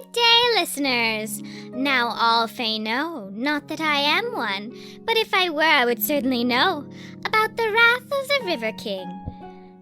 Good day, listeners. Now all Fae know, not that I am one, but if I were, I would certainly know about the Wrath of the River King.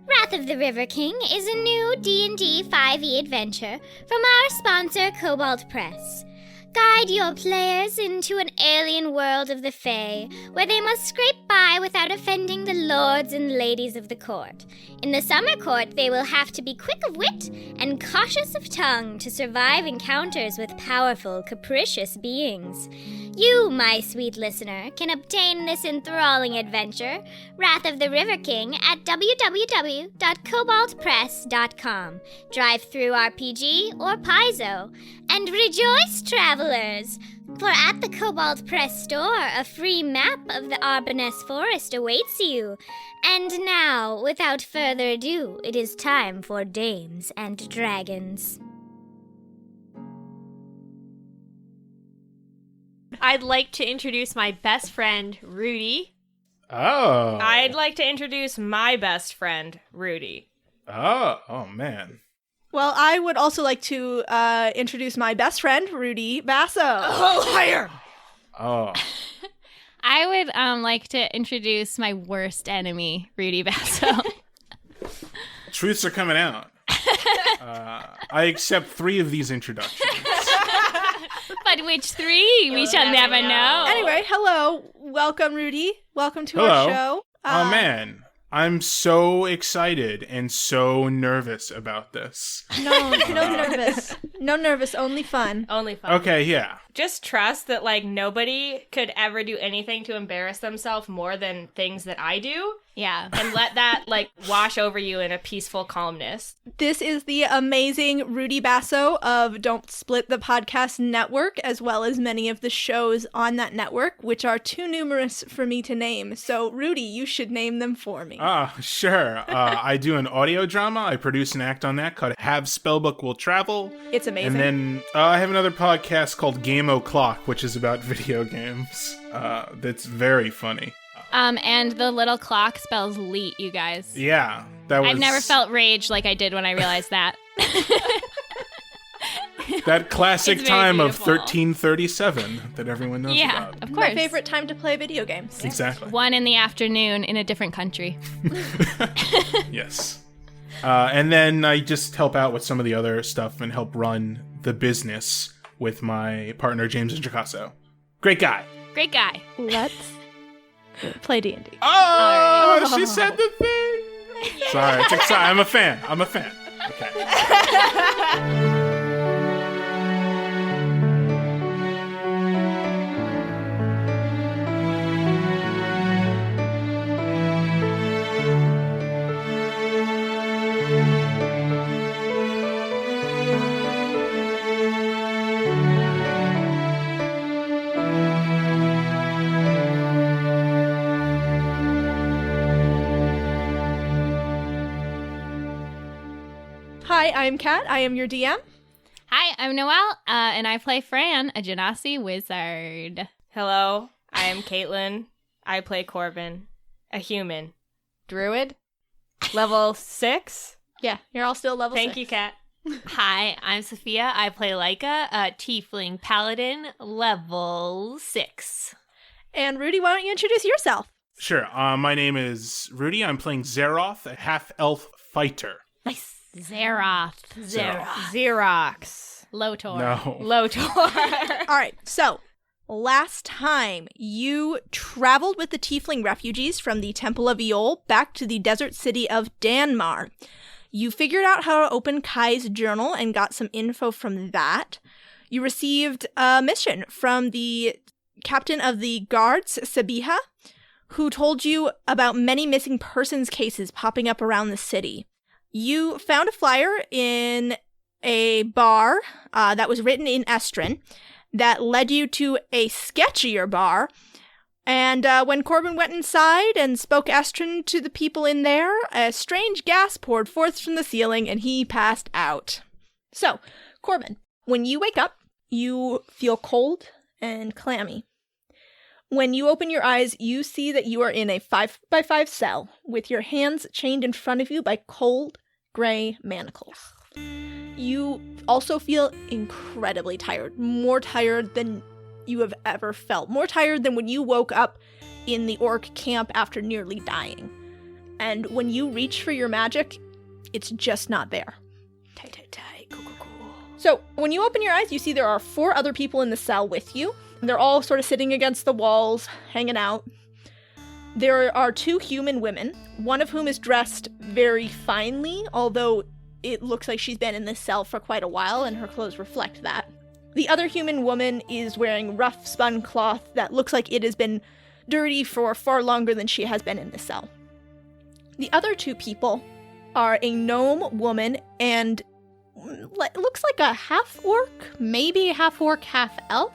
Wrath of the River King is a new D&D 5e adventure from our sponsor, Cobalt Press. Guide your players into an alien world of the Fae, where they must scrape by without offending the lords and ladies of the court. In the summer court, they will have to be quick of wit and cautious of tongue to survive encounters with powerful, capricious beings. You, my sweet listener, can obtain this enthralling adventure, Wrath of the River King, at www.cobaltpress.com, Drive-Thru RPG, or Paizo. And rejoice, travelers! For at the Cobalt Press store, a free map of the Arbanès Forest awaits you. And now, without further ado, it is time for Dames and Dragons. I'd like to introduce my best friend, Rudy. Oh. I'd like to introduce my best friend, Rudy. Oh, man. Well, I would also like to introduce my best friend, Rudy Basso. Oh, higher! Oh. I would like to introduce my worst enemy, Rudy Basso. Truths are coming out. I accept 3 of these introductions. But which 3? We shall never know. Anyway, hello. Welcome, Rudy. Welcome to Hello. our show. Oh, man. I'm so excited and so nervous about this. No nervous. No nervous, only fun. Only fun. Okay, yeah. Just trust that, nobody could ever do anything to embarrass themselves more than things that I do. Yeah. And let that, wash over you in a peaceful calmness. This is the amazing Rudy Basso of Don't Split the Podcast Network, as well as many of the shows on that network, which are too numerous for me to name. So, Rudy, you should name them for me. Sure. I do an audio drama. I produce an act on that called Have Spellbook Will Travel. It's amazing. And then I have another podcast called Game O'Clock, which is about video games. That's very funny. And the little clock spells leet, you guys. Yeah, that was... I've never felt rage like I did when I realized that. That classic It's very time beautiful. of 1337 that everyone knows Yeah, about. of course. My favorite time to play video games. Exactly. 1 in the afternoon in a different country. Yes. And then I just help out with some of the other stuff and help run the business with my partner, James Intricasso. Great guy. Great guy. Let's play D&D. Oh, she said the thing. Sorry, it's exciting. I'm a fan. Okay. Hi, I'm Kat. I am your DM. Hi, I'm Noelle, and I play Fran, a Genasi wizard. Hello, I am Caitlin. I play Corbin, a human. Druid. Level 6. Yeah, you're all still level 6. Thank you, Kat. Hi, I'm Sophia. I play Laika, a tiefling paladin, level 6. And Rudy, why don't you introduce yourself? Sure. My name is Rudy. I'm playing Zeroth, a half-elf fighter. Nice. Zeroth. Xerox. Lotor. No. Lotor. All right, so last time you traveled with the tiefling refugees from the Temple of Eol back to the desert city of Danmar. You figured out how to open Kai's journal and got some info from that. You received a mission from the captain of the guards, Sabiha, who told you about many missing persons cases popping up around the city. You found a flyer in a bar that was written in Estrin that led you to a sketchier bar. And when Corbin went inside and spoke Estrin to the people in there, a strange gas poured forth from the ceiling and he passed out. So, Corbin, when you wake up, you feel cold and clammy. When you open your eyes, you see that you are in a 5x5 cell with your hands chained in front of you by cold, gray manacles. You also feel incredibly tired. More tired than you have ever felt. More tired than when you woke up in the orc camp after nearly dying. And when you reach for your magic, it's just not there. Cool. So when you open your eyes, you see there are 4 other people in the cell with you. They're all sort of sitting against the walls, hanging out. There are 2 human women, one of whom is dressed very finely, although it looks like she's been in this cell for quite a while, and her clothes reflect that. The other human woman is wearing rough spun cloth that looks like it has been dirty for far longer than she has been in the cell. The other 2 people are a gnome woman and looks like a half-orc, maybe half-orc, half-elf.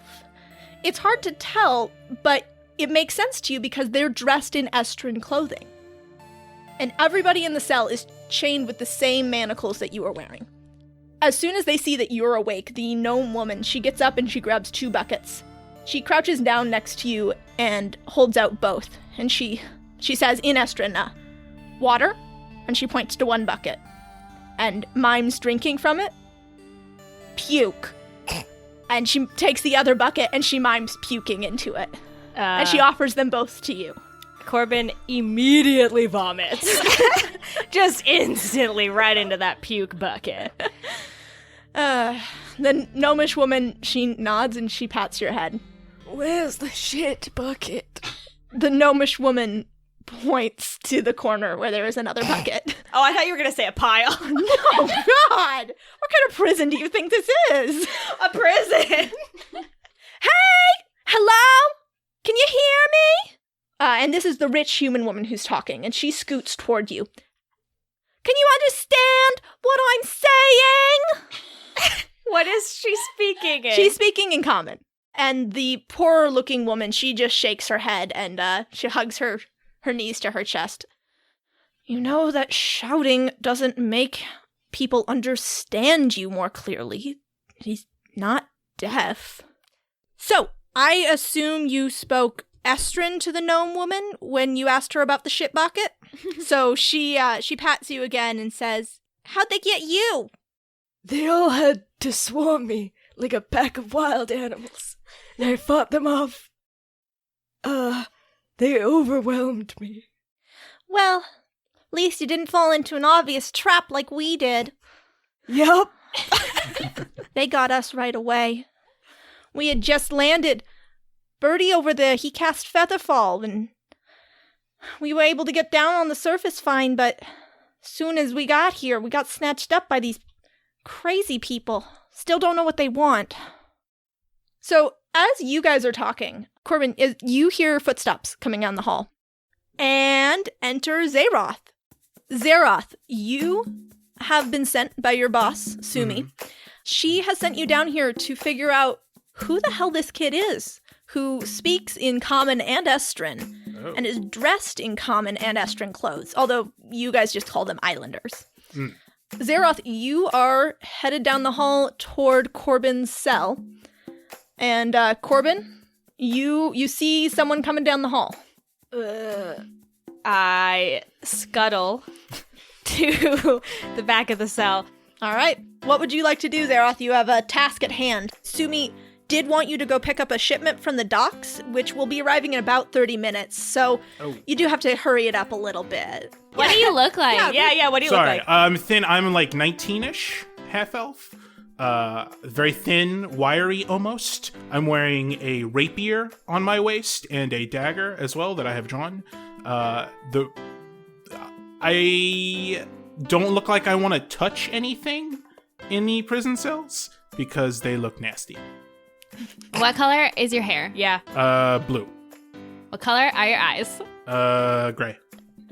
It's hard to tell, but it makes sense to you because they're dressed in Estrin clothing. And everybody in the cell is chained with the same manacles that you are wearing. As soon as they see that you're awake, the gnome woman, she gets up and she grabs 2 buckets. She crouches down next to you and holds out both. And she says in Estrin, water, and she points to one bucket. And mimes drinking from it. Puke. And she takes the other bucket and she mimes puking into it. And she offers them both to you. Corbin immediately vomits. Just instantly right into that puke bucket. The gnomish woman, she nods and she pats your head. Where's the shit bucket? The gnomish woman points to the corner where there is another bucket. Oh, I thought you were going to say a pile. No, God! What kind of prison do you think this is? A prison! Hey! Hello? Can you hear me? And this is the rich human woman who's talking, and she scoots toward you. Can you understand what I'm saying? What is she speaking in? She's speaking in common. And the poor-looking woman, she just shakes her head, and she hugs her knees to her chest. You know that shouting doesn't make people understand you more clearly. He's not deaf. So, I assume you spoke Estrin to the gnome woman when you asked her about the shit bucket? So she pats you again and says, how'd they get you? They all had to swarm me like a pack of wild animals. And I fought them off. They overwhelmed me. Well, at least you didn't fall into an obvious trap like we did. Yup. They got us right away. We had just landed. Birdie over there, he cast Featherfall, and we were able to get down on the surface fine, but as soon as we got here, we got snatched up by these crazy people. Still don't know what they want. So, as you guys are talking, Corbin, you hear footsteps coming down the hall. And enter Zeroth. Zeroth, you have been sent by your boss, Sumi. She has sent you down here to figure out who the hell this kid is, who speaks in Common and Estrin, and is dressed in Common and Estrin clothes, although you guys just call them Islanders. Zeroth, you are headed down the hall toward Corbin's cell. And Corbin, you see someone coming down the hall. I scuttle to the back of the cell. All right. What would you like to do, Zeroth? You have a task at hand. Sumi did want you to go pick up a shipment from the docks, which will be arriving in about 30 minutes. So you do have to hurry it up a little bit. What do you look like? Yeah, what do you look like? I'm thin. I'm like 19-ish, half-elf. Very thin, wiry almost. I'm wearing a rapier on my waist and a dagger as well that I have drawn. I don't look like I want to touch anything in the prison cells because they look nasty. What color is your hair? Yeah. Blue. What color are your eyes? Gray.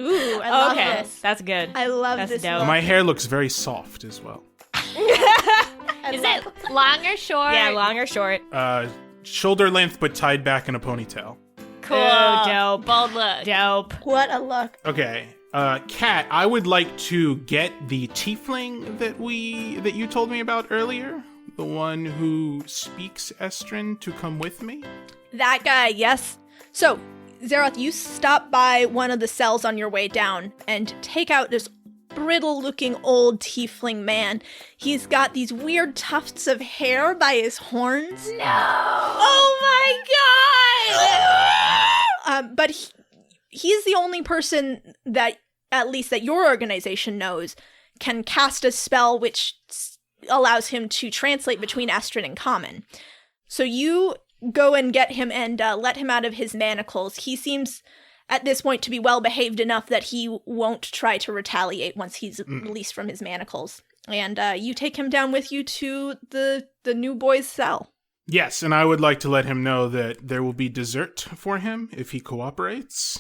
Ooh, I love this. That's good. I love That's this. dope. look. My hair looks very soft as well. Is it long or short? Yeah, long or short. Shoulder length but tied back in a ponytail. Cool. Ooh, dope. Bold look. Dope. What a look. Okay. Kat, I would like to get the tiefling that you told me about earlier. The one who speaks Estrin to come with me. That guy, yes. So, Zeroth, you stop by one of the cells on your way down and take out this brittle-looking old tiefling man. He's got these weird tufts of hair by his horns. No! Oh my god! But he's the only person that, at least that your organization knows, can cast a spell which allows him to translate between Estrin and Common. So you go and get him and let him out of his manacles. He seems at this point to be well behaved enough that he won't try to retaliate once he's released from his manacles. And you take him down with you to the new boy's cell. Yes, and I would like to let him know that there will be dessert for him if he cooperates,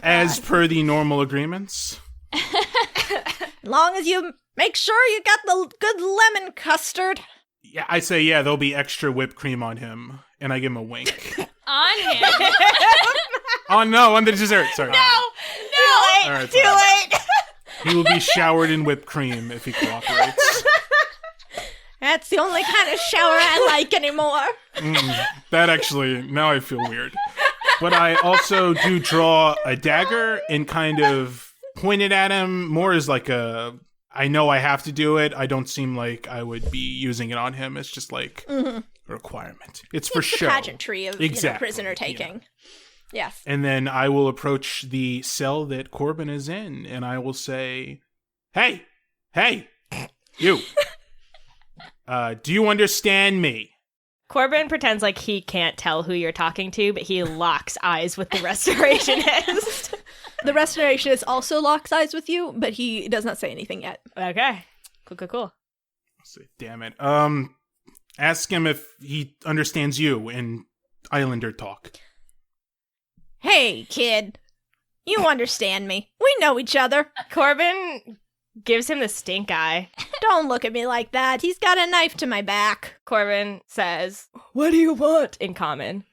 as per the normal agreements. As long as you make sure you got the good lemon custard. Yeah, I say, yeah, there'll be extra whipped cream on him, and I give him a wink. On him. Oh, no, on the dessert, sorry. No! All right, too late! He will be showered in whipped cream if he cooperates. That's the only kind of shower I like anymore. That actually, now I feel weird. But I also do draw a dagger and kind of point it at him more as like I know I have to do it. I don't seem like I would be using it on him. It's just like a requirement. It's for show. The pageantry of Exactly. prisoner taking. Yeah. Yes. And then I will approach the cell that Corbin is in, and I will say, Hey, you. Do you understand me? Corbin pretends like he can't tell who you're talking to, but he locks eyes with the restorationist. The restorationist also locks eyes with you, but he does not say anything yet. Okay. Cool. Damn it. Ask him if he understands you in Islander talk. Hey, kid. You understand me. We know each other. Corbin gives him the stink eye. Don't look at me like that. He's got a knife to my back. Corbin says, What do you want? in common,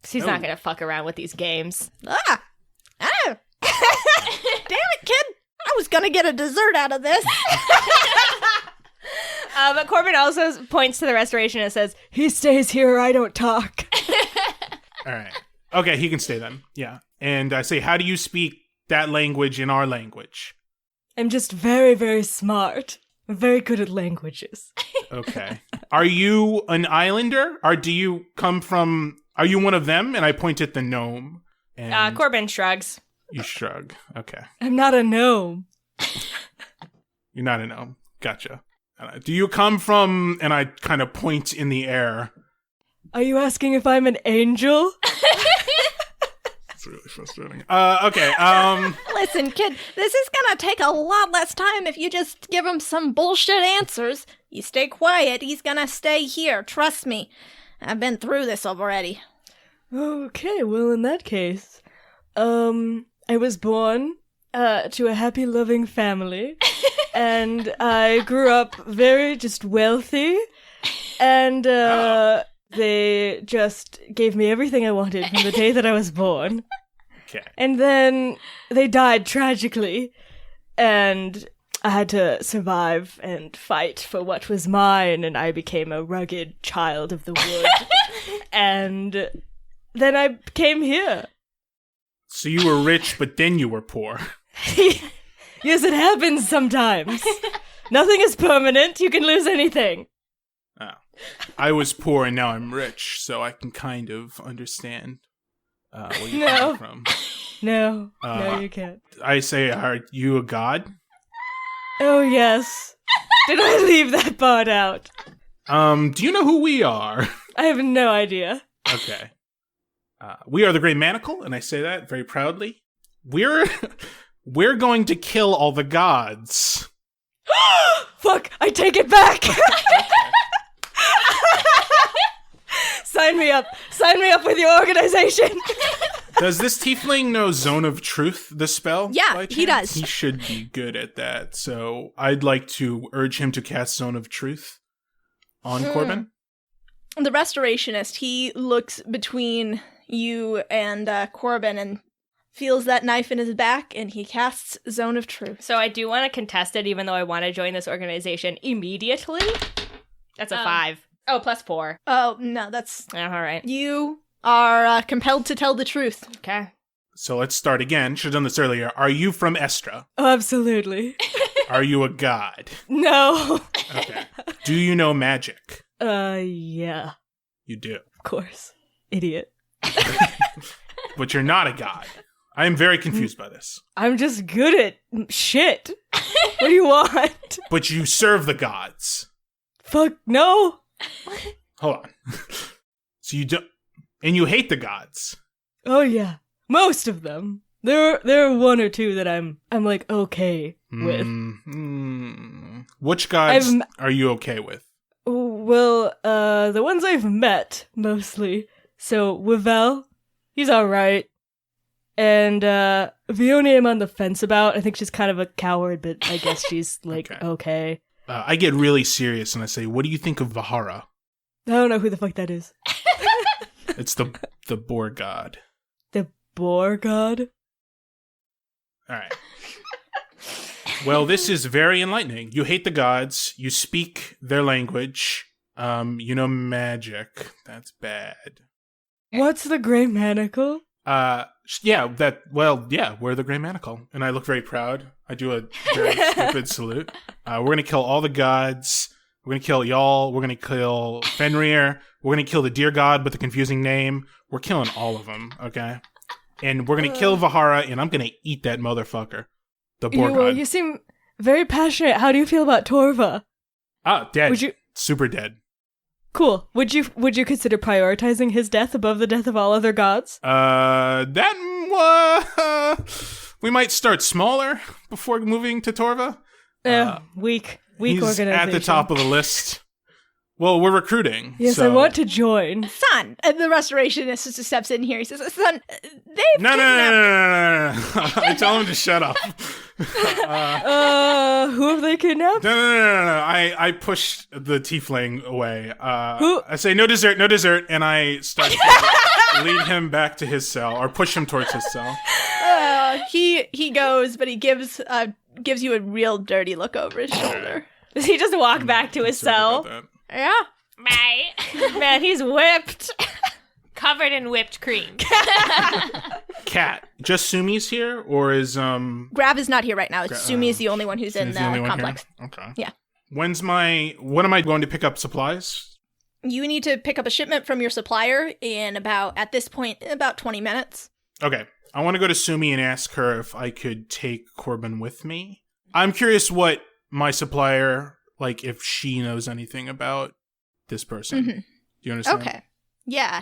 'cause he's not going to fuck around with these games. Ah! Damn it, kid. I was gonna get a dessert out of this. But Corbin also points to the restoration and says, He stays here or I don't talk. All right. Okay, he can stay then. Yeah. And I say, how do you speak that language in our language? I'm just very, very smart. I'm very good at languages. Okay. Are you an Islander? Or do you come from... Are you one of them? And I point at the gnome. And Corbin shrugs. you shrug. Okay. I'm not a gnome. You're not a gnome. Gotcha. Do you come from... And I kind of point in the air. Are you asking if I'm an angel? It's really frustrating. Okay. Listen, kid, this is gonna take a lot less time if you just give him some bullshit answers. You stay quiet, he's gonna stay here, trust me. I've been through this already. Okay, well, in that case, I was born to a happy, loving family, and I grew up very just wealthy, and they just gave me everything I wanted from the day that I was born. Okay. And then they died tragically, and I had to survive and fight for what was mine, and I became a rugged child of the wood. And then I came here. So you were rich, but then you were poor. Yes, it happens sometimes. Nothing is permanent. You can lose anything. Oh. I was poor and now I'm rich, so I can kind of understand where you're coming from. No, you can't. I say, are you a god? Oh, yes. Did I leave that part out? Do you know who we are? I have no idea. Okay. We are the Great Manacle, and I say that very proudly. We're going to kill all the gods. Fuck, I take it back! Sign me up with your organization. Does this tiefling know Zone of Truth, the spell? Yeah, by he chance? does. He should be good at that, so I'd like to urge him to cast Zone of Truth on Corbin. The restorationist, he looks between you and Corbin and feels that knife in his back, and he casts Zone of Truth. So I do want to contest it, even though I want to join this organization immediately. That's a 5. Oh, plus 4. Oh, no, that's... Oh, all right. You are compelled to tell the truth. Okay. So let's start again. Should have done this earlier. Are you from Estra? Absolutely. Are you a god? No. Okay. Do you know magic? Yeah. You do. Of course. Idiot. But you're not a god. I am very confused by this. I'm just good at shit. What do you want? But you serve the gods. Fuck no. Hold on. So you don't... And you hate the gods. Oh yeah. Most of them. There are one or two that I'm like okay with. Which gods are you okay with? Well, the ones I've met mostly. So Wivel, he's alright. And Vione I'm on the fence about. I think she's kind of a coward, but I guess she's like okay. I get really serious and I say, what do you think of Vahara? I don't know who the fuck that is. It's the boar god. The boar god? Alright. Well, this is very enlightening. You hate the gods. You speak their language. You know magic. That's bad. What's the Grey Manacle? We're the Grey Manacle. And I look very proud. I do a very stupid salute. We're going to kill all the gods. We're going to kill y'all. We're going to kill Fenrir. We're going to kill the deer god with the confusing name. We're killing all of them, okay? And we're going to kill Vahara, and I'm going to eat that motherfucker. The boar god. You seem very passionate. How do you feel about Torva? Dead. Super dead. Cool. Would you consider prioritizing his death above the death of all other gods? We might start smaller before moving to Torva. Weak He's organization. at the top of the list. Well, we're recruiting. Yes, so. I want to join. Son, and the restorationist just steps in here. He says, son, they've No. I tell him to shut up. Who have they kidnapped? No. I push the tiefling away. Who? I say, no dessert, and I start to lead him back to his cell, or push him towards his cell. He goes, but he gives you a real dirty look over his shoulder. Does he just walk back to his Sorry cell? about that. Yeah. Bye. Man, he's whipped. Covered in whipped cream. Cat, just Sumi's here, or is Grav is not here right now. Sumi is the only one who's in the complex. Okay. Yeah. When am I going to pick up supplies? You need to pick up a shipment from your supplier in about 20 minutes. Okay. I want to go to Sumi and ask her if I could take Corbin with me. I'm curious what my supplier, like, if she knows anything about this person. Mm-hmm. Do you understand? Okay. Yeah.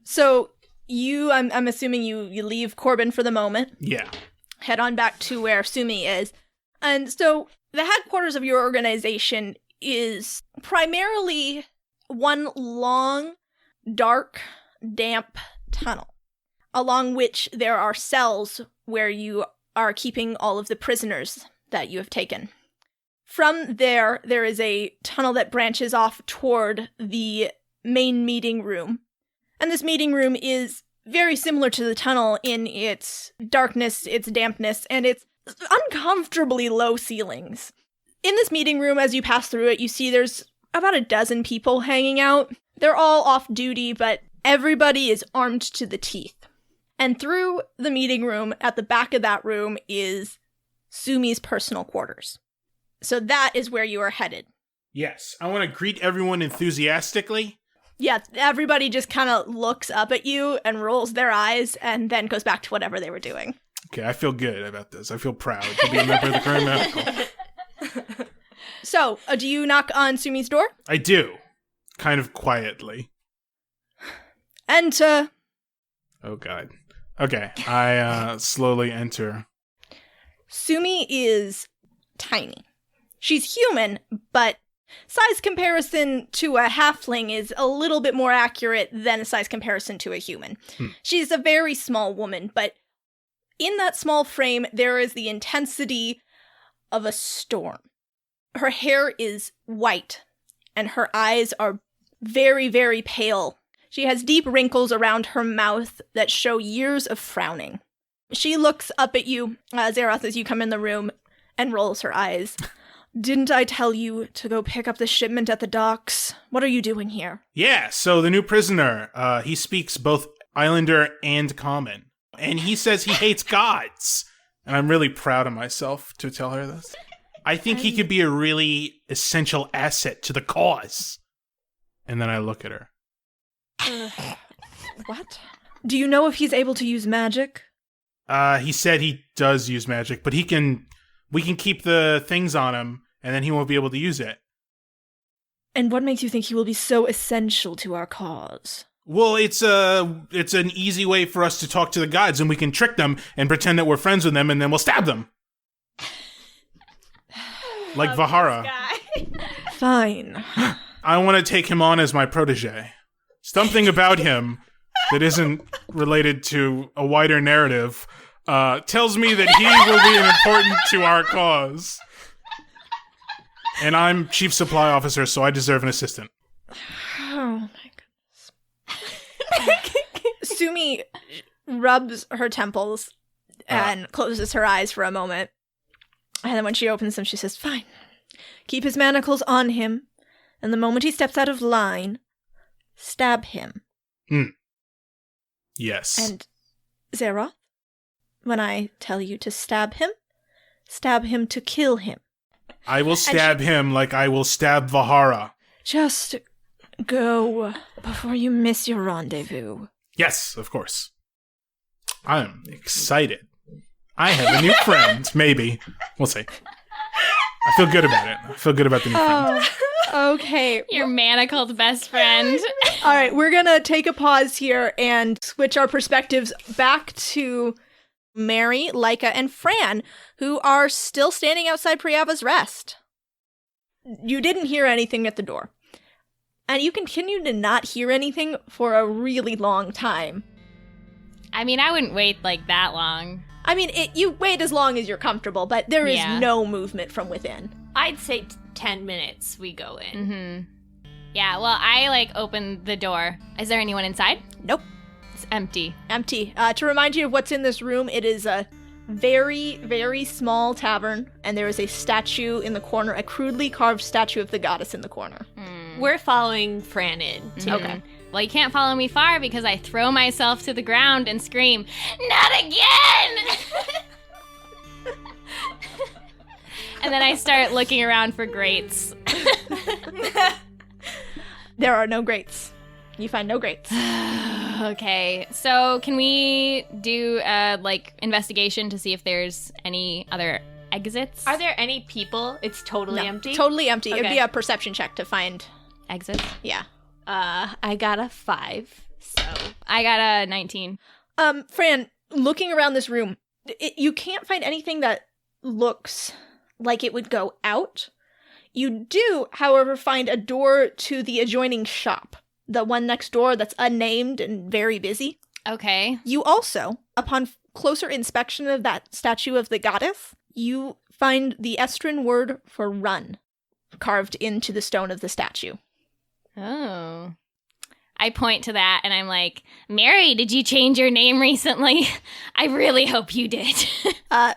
So I'm assuming you leave Corbin for the moment. Yeah. Head on back to where Sumi is. And so the headquarters of your organization is primarily one long, dark, damp tunnel, along which there are cells where you are keeping all of the prisoners that you have taken. From there is a tunnel that branches off toward the main meeting room. And this meeting room is very similar to the tunnel in its darkness, its dampness, and its uncomfortably low ceilings. In this meeting room, as you pass through it, you see there's about a dozen people hanging out. They're all off duty, but everybody is armed to the teeth. And through the meeting room, at the back of that room, is Sumi's personal quarters. So that is where you are headed. Yes. I want to greet everyone enthusiastically. Yeah, everybody just kind of looks up at you and rolls their eyes and then goes back to whatever they were doing. Okay, I feel good about this. I feel proud to be a member of the Grey Manacle. So, do you knock on Sumi's door? I do. Kind of quietly. Enter. Oh, God. Okay, I slowly enter. Sumi is tiny. She's human, but size comparison to a halfling is a little bit more accurate than a size comparison to a human. She's a very small woman, but in that small frame, there is the intensity of a storm. Her hair is white, and her eyes are very, very pale. She has deep wrinkles around her mouth that show years of frowning. She looks up at you, Zeroth, as you come in the room, and rolls her eyes. Didn't I tell you to go pick up the shipment at the docks? What are you doing here? Yeah, so the new prisoner, he speaks both Islander and Common. And he says he hates gods. And I'm really proud of myself to tell her this. I think he could be a really essential asset to the cause. And then I look at her. What? Do you know if he's able to use magic? He said he does use magic, but we can keep the things on him, and then he won't be able to use it. And what makes you think he will be so essential to our cause? Well, it's an easy way for us to talk to the gods, and we can trick them and pretend that we're friends with them, and then we'll stab them. Like Vahara. Fine. I want to take him on as my protege. Something about him that isn't related to a wider narrative tells me that he will be important to our cause. And I'm chief supply officer, so I deserve an assistant. Oh my goodness. Sumi rubs her temples and closes her eyes for a moment. And then when she opens them, she says, fine. Keep his manacles on him. And the moment he steps out of line, stab him. Yes. And Zeroth, when I tell you to stab him to kill him. I will stab him like I will stab Vahara. Just go before you miss your rendezvous. Yes, of course. I'm excited. I have a new friend. Maybe. We'll see. I feel good about it. I feel good about the new friend. Okay. Your manacled best friend. All right, we're going to take a pause here and switch our perspectives back to Maeri, Laika, and Fran, who are still standing outside Priava's Rest. You didn't hear anything at the door. And you continue to not hear anything for a really long time. I mean, I wouldn't wait like that long. I mean, you wait as long as you're comfortable, but there is no movement from within. I'd say 10 minutes we go in. Mm-hmm. Yeah, well, I, open the door. Is there anyone inside? Nope. It's empty. Empty. To remind you of what's in this room, it is a very, very small tavern, and there is a statue in the corner, a crudely carved statue of the goddess in the corner. We're following Fran in, too. Okay. Well, you can't follow me far because I throw myself to the ground and scream, "Not again!" And then I start looking around for grates. There are no grates. You find no grates. Okay, so can we do investigation to see if there's any other exits? Are there any people? It's totally empty? Totally empty. It'd Okay. be a perception check to find. exits? Yeah. I got a 5, so... I got a 19. Fran, looking around this room, you can't find anything that looks like it would go out. You do, however, find a door to the adjoining shop. The one next door that's unnamed and very busy. Okay. You also, upon closer inspection of that statue of the goddess, you find the Estrin word for run carved into the stone of the statue. Oh. I point to that and I'm like, Maeri, did you change your name recently? I really hope you did.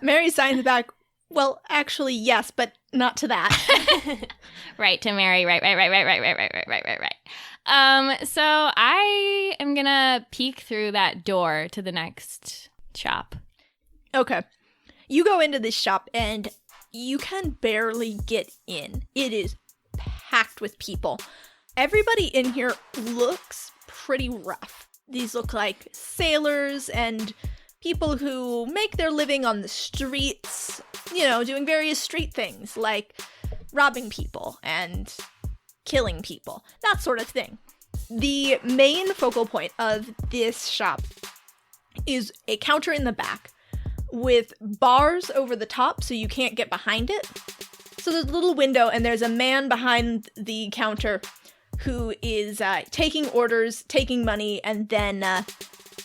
Maeri signs back, well, actually, yes, but not to that. Right, to Maeri. Right. So I am gonna peek through that door to the next shop. Okay. You go into this shop and you can barely get in. It is packed with people. Everybody in here looks pretty rough. These look like sailors and people who make their living on the streets, doing various street things like robbing people and killing people, that sort of thing. The main focal point of this shop is a counter in the back with bars over the top so you can't get behind it. So there's a little window and there's a man behind the counter who is taking orders, taking money, and then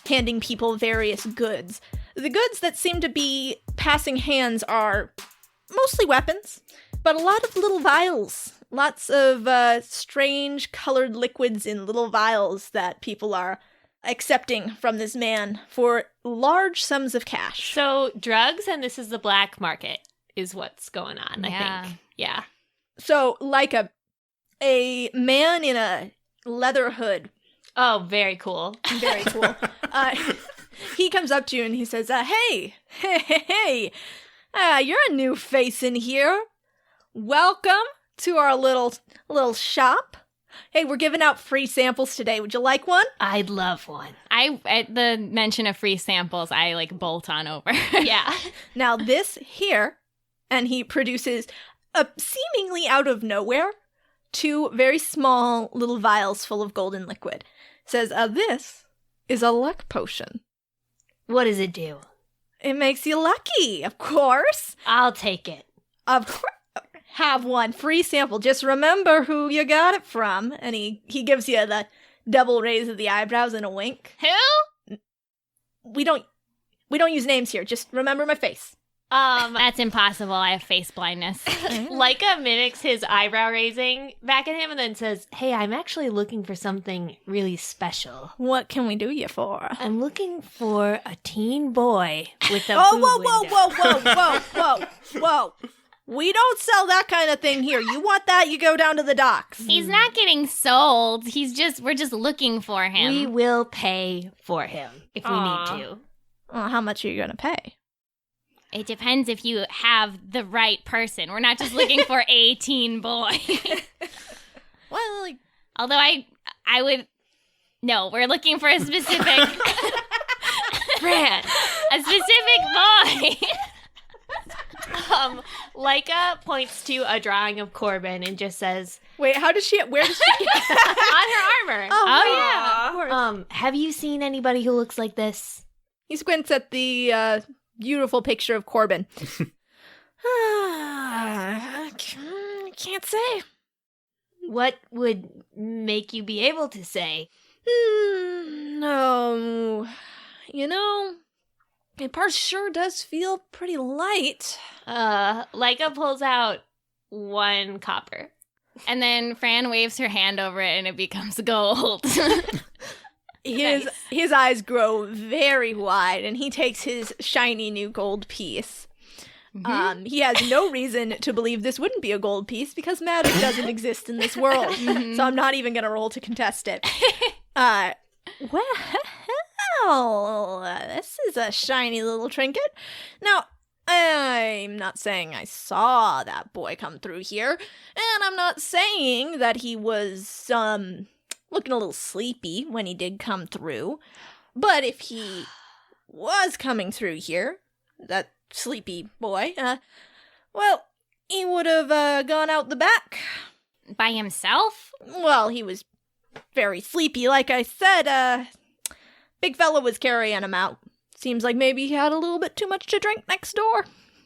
handing people various goods. The goods that seem to be passing hands are mostly weapons, but a lot of little vials. Lots of strange colored liquids in little vials that people are accepting from this man for large sums of cash. So drugs, and this is the black market, is what's going on, I think. Yeah. So, like a man in a leather hood. Oh, very cool. Very cool. He comes up to you and he says, hey, you're a new face in here. Welcome to our little shop. Hey, we're giving out free samples today. Would you like one? I'd love one. At the mention of free samples, I like bolt on over. Yeah. Now this here, and he produces, seemingly out of nowhere, 2 very small little vials full of golden liquid. Says, this is a luck potion. What does it do? It makes you lucky, of course. I'll take it. Of course. Have one free sample. Just remember who you got it from. And he gives you the double raise of the eyebrows and a wink. Who? We don't use names here. Just remember my face. That's impossible. I have face blindness. Laika mimics his eyebrow raising back at him and then says, hey, I'm actually looking for something really special. What can we do you for? I'm looking for a teen boy with a Whoa. We don't sell that kind of thing here. You want that, you go down to the docks. He's not getting sold. We're just looking for him. We will pay for him if we need to. Well, how much are you going to pay? It depends if you have the right person. We're not just looking for a teen boy. Well, Although I would... No, we're looking for a specific... Fran! A specific boy! Laika points to a drawing of Corbin and just says, wait, where does she get on her armor. Oh, yeah. Have you seen anybody who looks like this? He squints at the beautiful picture of Corbin. Can't say. What would make you be able to say? No. You know, my purse sure does feel pretty light. Laika pulls out 1 copper. And then Fran waves her hand over it and it becomes gold. His eyes grow very wide and he takes his shiny new gold piece. Mm-hmm. He has no reason to believe this wouldn't be a gold piece because magic doesn't exist in this world. Mm-hmm. So I'm not even going to roll to contest it. Well, this is a shiny little trinket. Now, I'm not saying I saw that boy come through here, and I'm not saying that he was, looking a little sleepy when he did come through, but if he was coming through here, that sleepy boy, well, he would have, gone out the back. By himself? Well, he was very sleepy, like I said, big fella was carrying him out. Seems like maybe he had a little bit too much to drink next door.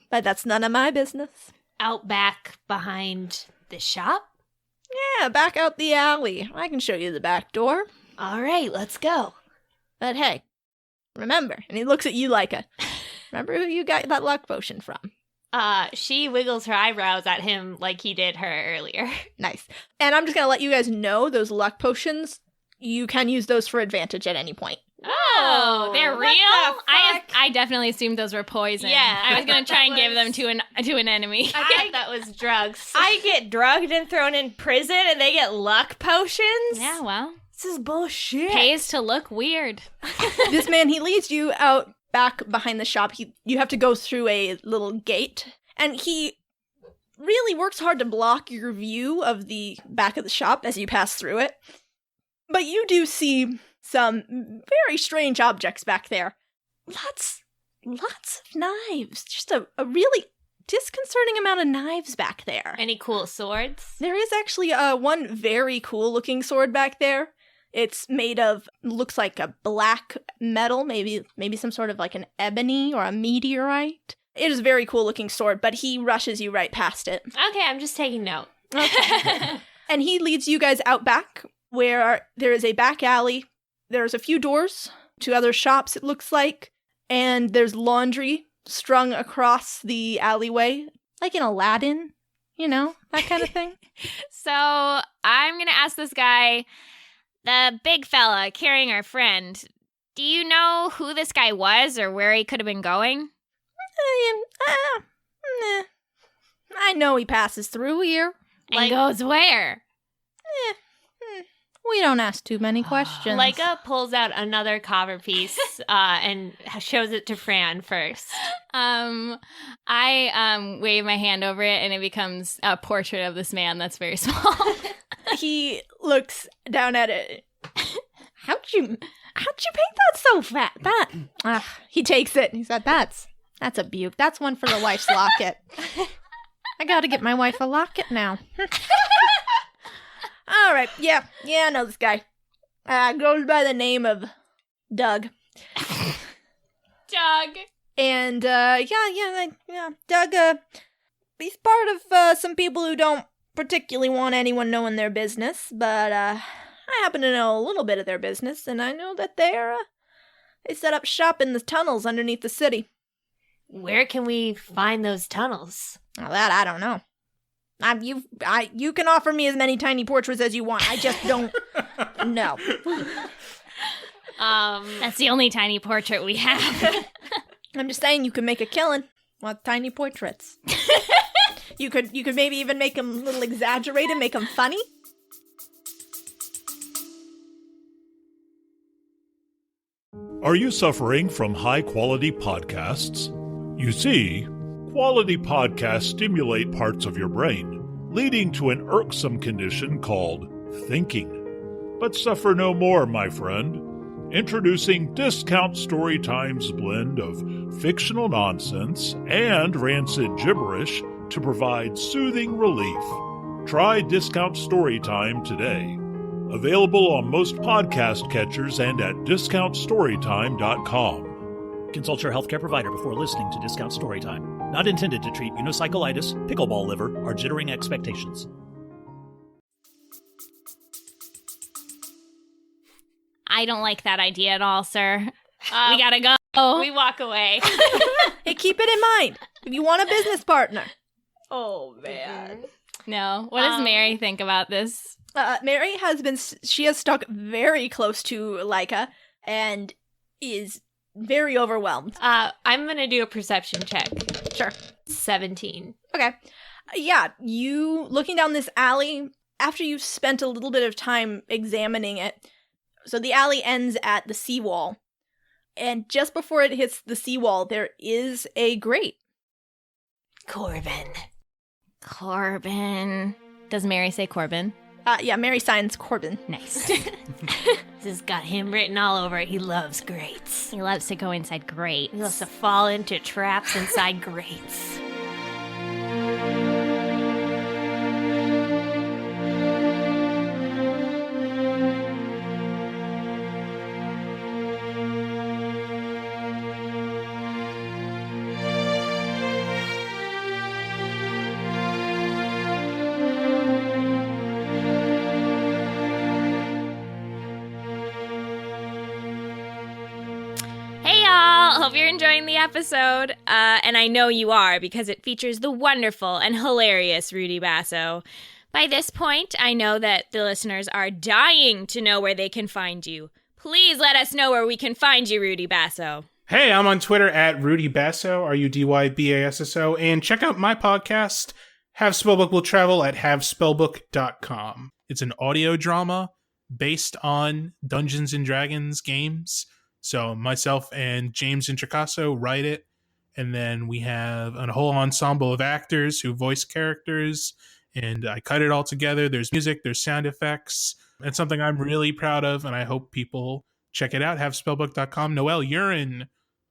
But that's none of my business. Out back behind the shop? Yeah, back out the alley. I can show you the back door. All right, let's go. But hey, remember, and he looks at you, Laika. Remember who you got that luck potion from? She wiggles her eyebrows at him like he did her earlier. Nice. And I'm just going to let you guys know those luck potions, you can use those for advantage at any point. Oh, they're what real? the fuck? I definitely assumed those were poison. Yeah, I was going to try and give them was- to an enemy. I thought that was drugs. I get drugged and thrown in prison and they get luck potions? Yeah, well, This is bullshit. pays to look weird. This man, he leads you out back behind the shop. You have to go through a little gate, and he really works hard to block your view of the back of the shop as you pass through it. But you do see some very strange objects back there. Lots of knives. Just a really disconcerting amount of knives back there. Any cool swords? There is actually one very cool looking sword back there. It's made of, looks like a black metal, maybe some sort of like an ebony or a meteorite. It is a very cool looking sword, but he rushes you right past it. Okay, I'm just taking note. And he leads you guys out back where there is a back alley. There's a few doors to other shops, it looks like. And there's laundry strung across the alleyway, like in Aladdin, you know, that kind of thing. So I'm going to ask this guy, the big fella carrying our friend, do you know who this guy was or where he could have been going? I know he passes through here. And goes where? We don't ask too many questions. Laika pulls out another copper piece and shows it to Fran first. I wave my hand over it, and it becomes a portrait of this man that's very small. He looks down at it. How'd you paint that so fat? He takes it and he said, That's a beaut. That's one for the wife's locket. I gotta get my wife a locket now. All right, yeah, I know this guy. Goes by the name of Doug. Doug. And, yeah, Doug, he's part of some people who don't particularly want anyone knowing their business, but, I happen to know a little bit of their business, and I know that they set up shop in the tunnels underneath the city. Where can we find those tunnels? Now that I don't know. You can offer me as many tiny portraits as you want. I just don't know. That's the only tiny portrait we have. I'm just saying you could make a killing with tiny portraits. You could maybe even make them a little exaggerated, make them funny. Are you suffering from high-quality podcasts? You see, quality podcasts stimulate parts of your brain, leading to an irksome condition called thinking. But suffer no more, my friend. Introducing Discount Storytime's blend of fictional nonsense and rancid gibberish to provide soothing relief. Try Discount Storytime today. Available on most podcast catchers and at discountstorytime.com. Consult your healthcare provider before listening to Discount Storytime. Not intended to treat unicyclitis, pickleball liver, or jittering expectations. I don't like that idea at all, sir. We gotta go. We walk away. Hey, keep it in mind. If you want a business partner. Oh, man. No. What does Maeri think about this? Maeri has stuck very close to Laika and is very overwhelmed. I'm going to do a perception check. Sure. 17. Okay. Yeah, you looking down this alley, after you've spent a little bit of time examining it, so the alley ends at the seawall, and just before it hits the seawall, there is a grate. Corbin. Does Maeri say Corbin? Yeah, Maeri signs Corbin. Nice. This has got him written all over it. He loves grates. He loves to go inside grates. He loves to fall into traps inside grates. Hope you're enjoying the episode, and I know you are because it features the wonderful and hilarious Rudy Basso. By this point, I know that the listeners are dying to know where they can find you. Please let us know where we can find you, Rudy Basso. Hey, I'm on Twitter at Rudy Basso, RUDYBASSO, and check out my podcast, Have Spellbook Will Travel, at havespellbook.com. It's an audio drama based on Dungeons & Dragons games. So myself and James Intricasso write it, and then we have a whole ensemble of actors who voice characters, and I cut it all together. There's music, there's sound effects. It's something I'm really proud of, and I hope people check it out. Havespellbook.com. Noelle, you're in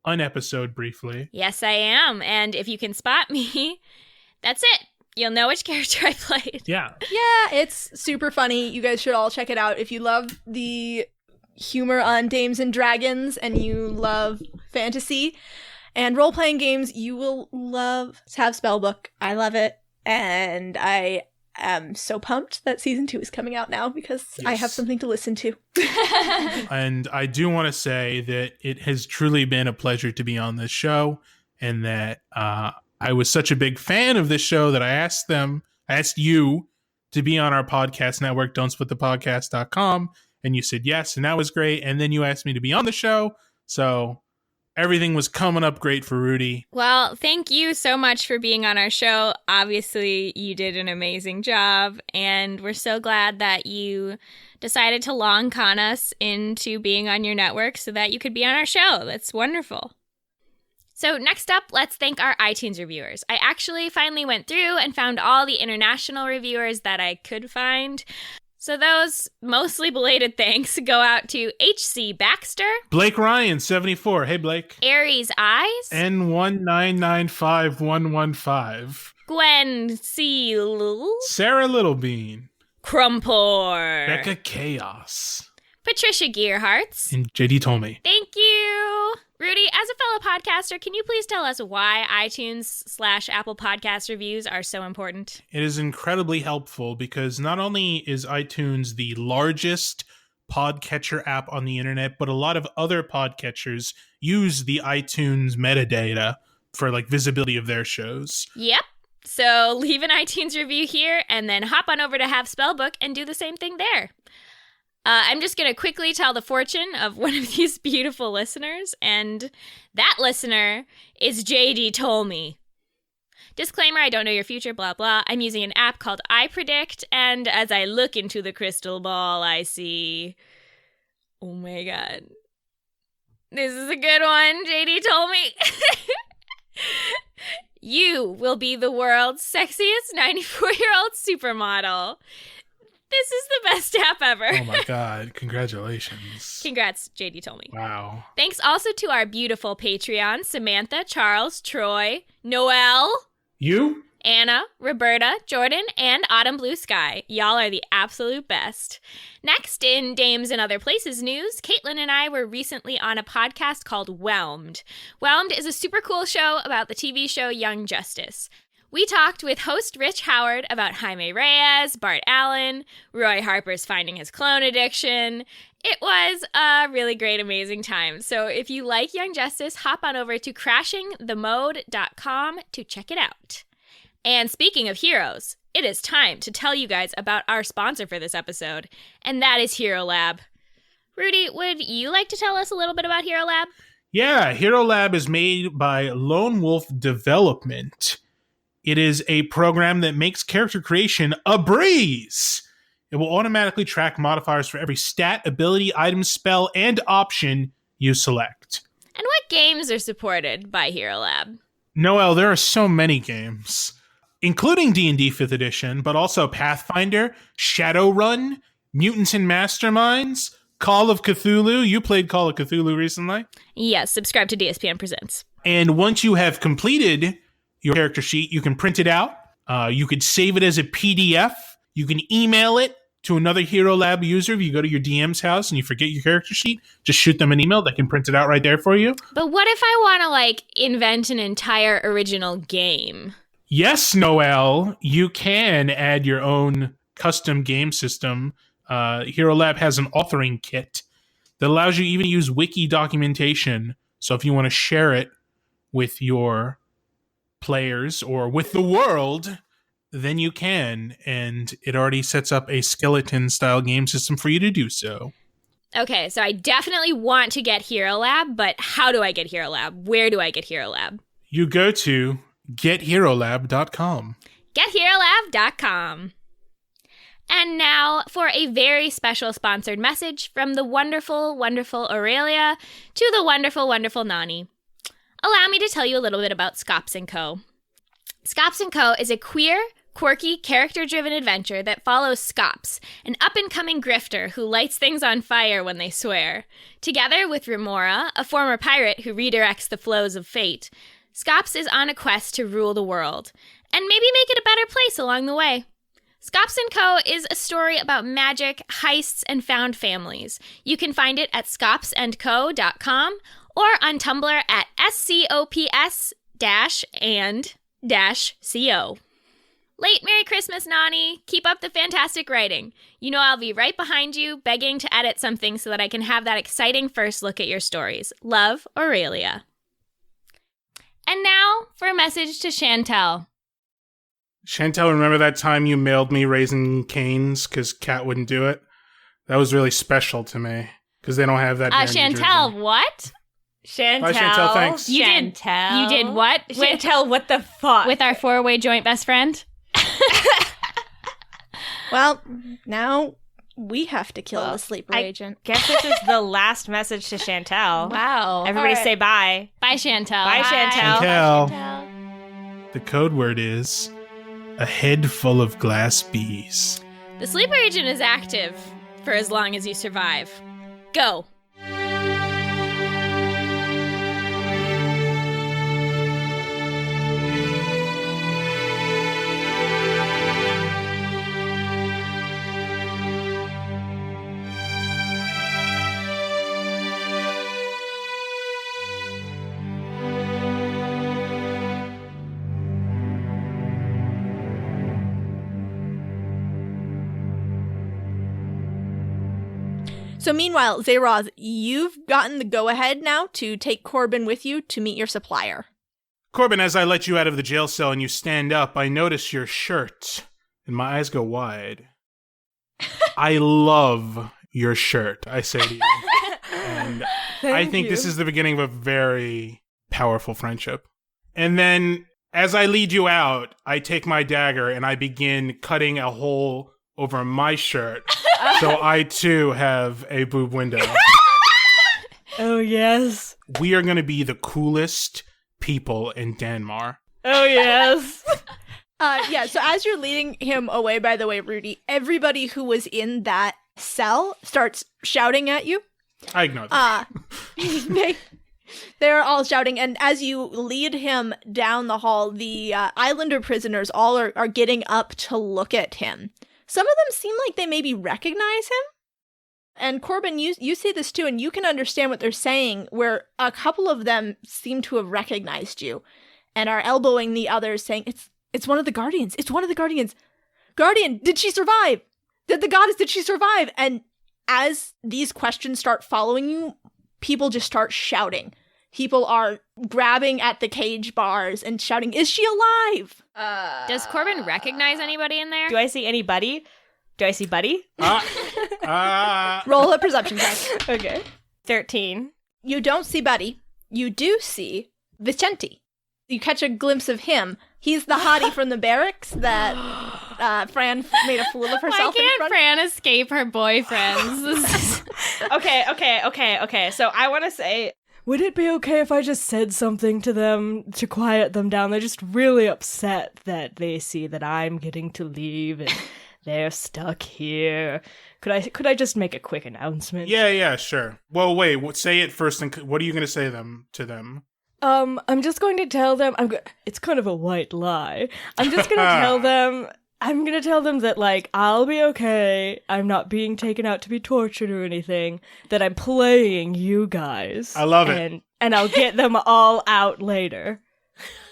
an episode briefly. Yes, I am, and if you can spot me, that's it. You'll know which character I played. Yeah. Yeah, it's super funny. You guys should all check it out. If you love the humor on Dames and Dragons and you love fantasy and role-playing games, you will love Have Spellbook. I love it, and I am so pumped that season 2 is coming out now because I have something to listen to. And I do want to say that it has truly been a pleasure to be on this show, and that I was such a big fan of this show that I asked you to be on our podcast network, don'tsplitthepodcast.com. And you said yes, and that was great. And then you asked me to be on the show. So Everything was coming up great for Rudy. Well, thank you so much for being on our show. Obviously, you did an amazing job, and we're so glad that you decided to long con us into being on your network so that you could be on our show. That's wonderful. So next up, let's thank our iTunes reviewers. I actually finally went through and found all the international reviewers that I could find. So those mostly belated thanks go out to H.C. Baxter, Blake Ryan, 74. Hey, Blake. Aries Eyes, N1995115. Gwen C. Sarah Littlebean. Crumpor, Becca Chaos. Patricia Gearhartz, And JD told me. Thank you. Rudy, as a fellow podcaster, can you please tell us why iTunes/Apple Podcast reviews are so important? It is incredibly helpful because not only is iTunes the largest podcatcher app on the internet, but a lot of other podcatchers use the iTunes metadata for like visibility of their shows. Yep. So leave an iTunes review here and then hop on over to Have Spellbook and do the same thing there. I'm just going to quickly tell the fortune of one of these beautiful listeners, and that listener is JD Tolme. Disclaimer, I don't know your future, blah, blah. I'm using an app called iPredict, and as I look into the crystal ball, I see... Oh my god. This is a good one, JD Tolme. You will be the world's sexiest 94-year-old supermodel. This is the best app ever. Oh my god, congratulations. Congrats, JD Tolme. Wow. Thanks also to our beautiful Patreon, Samantha, Charles, Troy, Noelle, You? Anna, Roberta, Jordan, and Autumn Blue Sky. Y'all are the absolute best. Next, in Dames and Other Places news, Caitlin and I were recently on a podcast called Whelmed. Whelmed is a super cool show about the TV show Young Justice. We talked with host Rich Howard about Jaime Reyes, Bart Allen, Roy Harper's finding his clone addiction. It was a really great, amazing time. So if you like Young Justice, hop on over to crashingthemode.com to check it out. And speaking of heroes, it is time to tell you guys about our sponsor for this episode, and that is Hero Lab. Rudy, would you like to tell us a little bit about Hero Lab? Yeah, Hero Lab is made by Lone Wolf Development. It is a program that makes character creation a breeze. It will automatically track modifiers for every stat, ability, item, spell, and option you select. And what games are supported by Hero Lab? Noelle, there are so many games, including D&D 5th Edition, but also Pathfinder, Shadowrun, Mutants and Masterminds, Call of Cthulhu. You played Call of Cthulhu recently. Yes, subscribe to DSPN Presents. And once you have completed your character sheet, you can print it out. You could save it as a PDF. You can email it to another Hero Lab user. If you go to your DM's house and you forget your character sheet, just shoot them an email. They can print it out right there for you. But what if I want to, invent an entire original game? Yes, Noelle, you can add your own custom game system. Hero Lab has an authoring kit that allows you even to use wiki documentation. So if you want to share it with your players or with the world, then you can, and it already sets up a skeleton style game system for you to do so. Okay, so I definitely want to get Hero Lab, but how do I get Hero Lab? Where do I get Hero Lab? You go to getherolab.com. Getherolab.com. And now for a very special sponsored message from the wonderful, wonderful Aurelia to the wonderful, wonderful Nani. Allow me to tell you a little bit about Scops & Co. Scops & Co. is a queer, quirky, character-driven adventure that follows Scops, an up-and-coming grifter who lights things on fire when they swear. Together with Remora, a former pirate who redirects the flows of fate, Scops is on a quest to rule the world, and maybe make it a better place along the way. Scops & Co. is a story about magic, heists, and found families. You can find it at scopsandco.com or on Tumblr at scops-and-co. Late Merry Christmas, Nani. Keep up the fantastic writing. You know I'll be right behind you, begging to edit something so that I can have that exciting first look at your stories. Love, Aurelia. And now for a message to Chantel. Chantel, remember that time you mailed me Raisin Canes because Kat wouldn't do it? That was really special to me because they don't have that here in New Chantel, Jersey. what? Chantel. Bye, Chantel. Thanks. You did what? Chantel, what the fuck? With our 4-way joint best friend? Well, now we have to kill the sleeper agent. Guess this is the last message to Chantel. Wow. Everybody say bye. Bye, Chantel. Bye, Chantel. Chantel. The code word is a head full of glass bees. The sleeper agent is active for as long as you survive. Go. So meanwhile, Zeroth, you've gotten the go-ahead now to take Corbin with you to meet your supplier. Corbin, as I let you out of the jail cell and you stand up, I notice your shirt, and my eyes go wide. I love your shirt, I say to you. And I think this is the beginning of a very powerful friendship. And then, as I lead you out, I take my dagger and I begin cutting a hole over my shirt, so I too have a boob window. Oh, yes. We are going to be the coolest people in Danmar. Oh, yes. So as you're leading him away, by the way, Rudy, everybody who was in that cell starts shouting at you. I ignore that. They're all shouting, and as you lead him down the hall, the Islander prisoners all are getting up to look at him. Some of them seem like they maybe recognize him. And Corbin, you see this too, and you can understand what they're saying, where a couple of them seem to have recognized you and are elbowing the others, saying, It's one of the Guardians. It's one of the Guardians. Guardian, did she survive? Did she survive? And as these questions start following you, people just start shouting. People are grabbing at the cage bars and shouting, is she alive? Does Corbin recognize anybody in there? Do I see anybody? Do I see Buddy? Roll a perception check. Okay. 13. You don't see Buddy. You do see Vicente. You catch a glimpse of him. He's the hottie from the barracks that Fran made a fool of herself Why in can't front. Fran escape her boyfriends? Okay. So I want to say... Would it be okay if I just said something to them to quiet them down? They're just really upset that they see that I'm getting to leave and they're stuck here. Could I just make a quick announcement? Yeah, sure. Well, wait, say it first. And what are you going to say to them? I'm just going to tell them. It's kind of a white lie. I'm just going to tell them. I'm going to tell them that, like, I'll be okay. I'm not being taken out to be tortured or anything. That I'm playing you guys. I love it. And I'll get them all out later.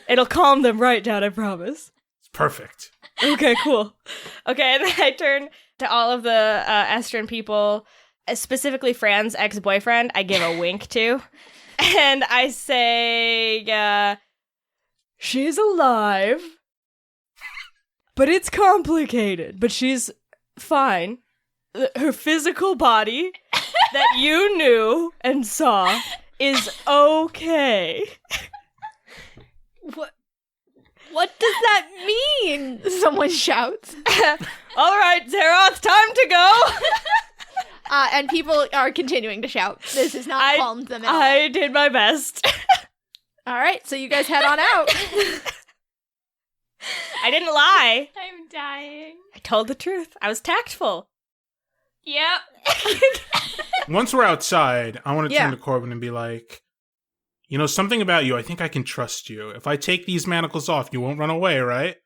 It'll calm them right down, I promise. It's perfect. Okay, cool. Okay, and then I turn to all of the Estrin people, specifically Fran's ex-boyfriend, I give a wink to. And I say, she's alive. But it's complicated. But she's fine. Her physical body that you knew and saw is okay. What does that mean? Someone shouts. all right, Zeroth, time to go. And people are continuing to shout. This has not calmed them at all. I did my best. All right, so you guys head on out. I didn't lie. I'm dying. I told the truth. I was tactful. Yep. Once we're outside, I want to turn to Corbin and be like, you know, something about you, I think I can trust you. If I take these manacles off, you won't run away, right?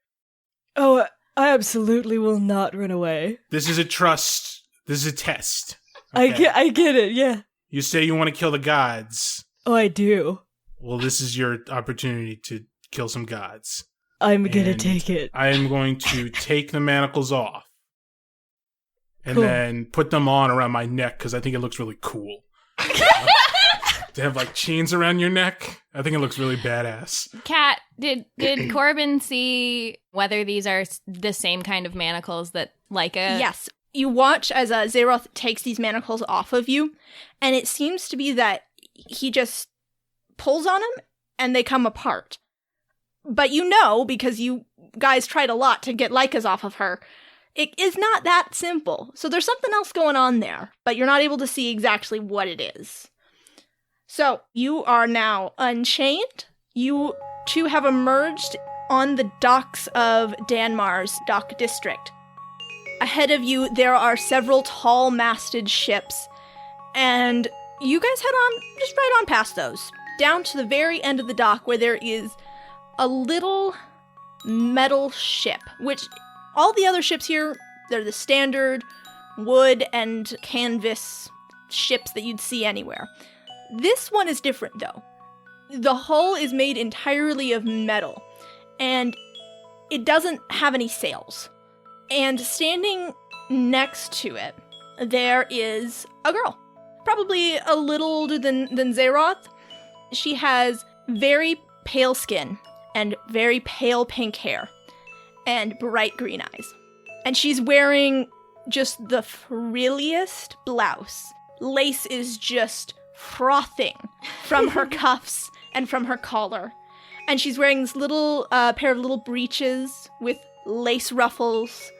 Oh, I absolutely will not run away. This is a trust. This is a test. Okay? I get it, yeah. You say you want to kill the gods. Oh, I do. Well, this is your opportunity to kill some gods. I'm gonna take it. I am going to take the manacles off. And Cool. then put them on around my neck, because I think it looks really cool. To have, like, chains around your neck, I think it looks really badass. Kat, did Corbin see whether these are the same kind of manacles that Laika... Yes. You watch as Zeroth takes these manacles off of you, and it seems to be that he just pulls on them and they come apart. But you know, because you guys tried a lot to get Laika's off of her, it is not that simple. So there's something else going on there, but you're not able to see exactly what it is. So you are now unchained. You two have emerged on the docks of Danmar's dock district. Ahead of you, there are several tall-masted ships, and you guys head on, just right on past those, down to the very end of the dock where there is a little metal ship, which all the other ships here, they're the standard wood and canvas ships that you'd see anywhere. This one is different, though. The hull is made entirely of metal, and it doesn't have any sails. And standing next to it, there is a girl, probably a little older than Zeroth. She has very pale skin and very pale pink hair and bright green eyes. And she's wearing just the frilliest blouse. Lace is just frothing from her cuffs and from her collar. And she's wearing this little pair of little breeches with lace ruffles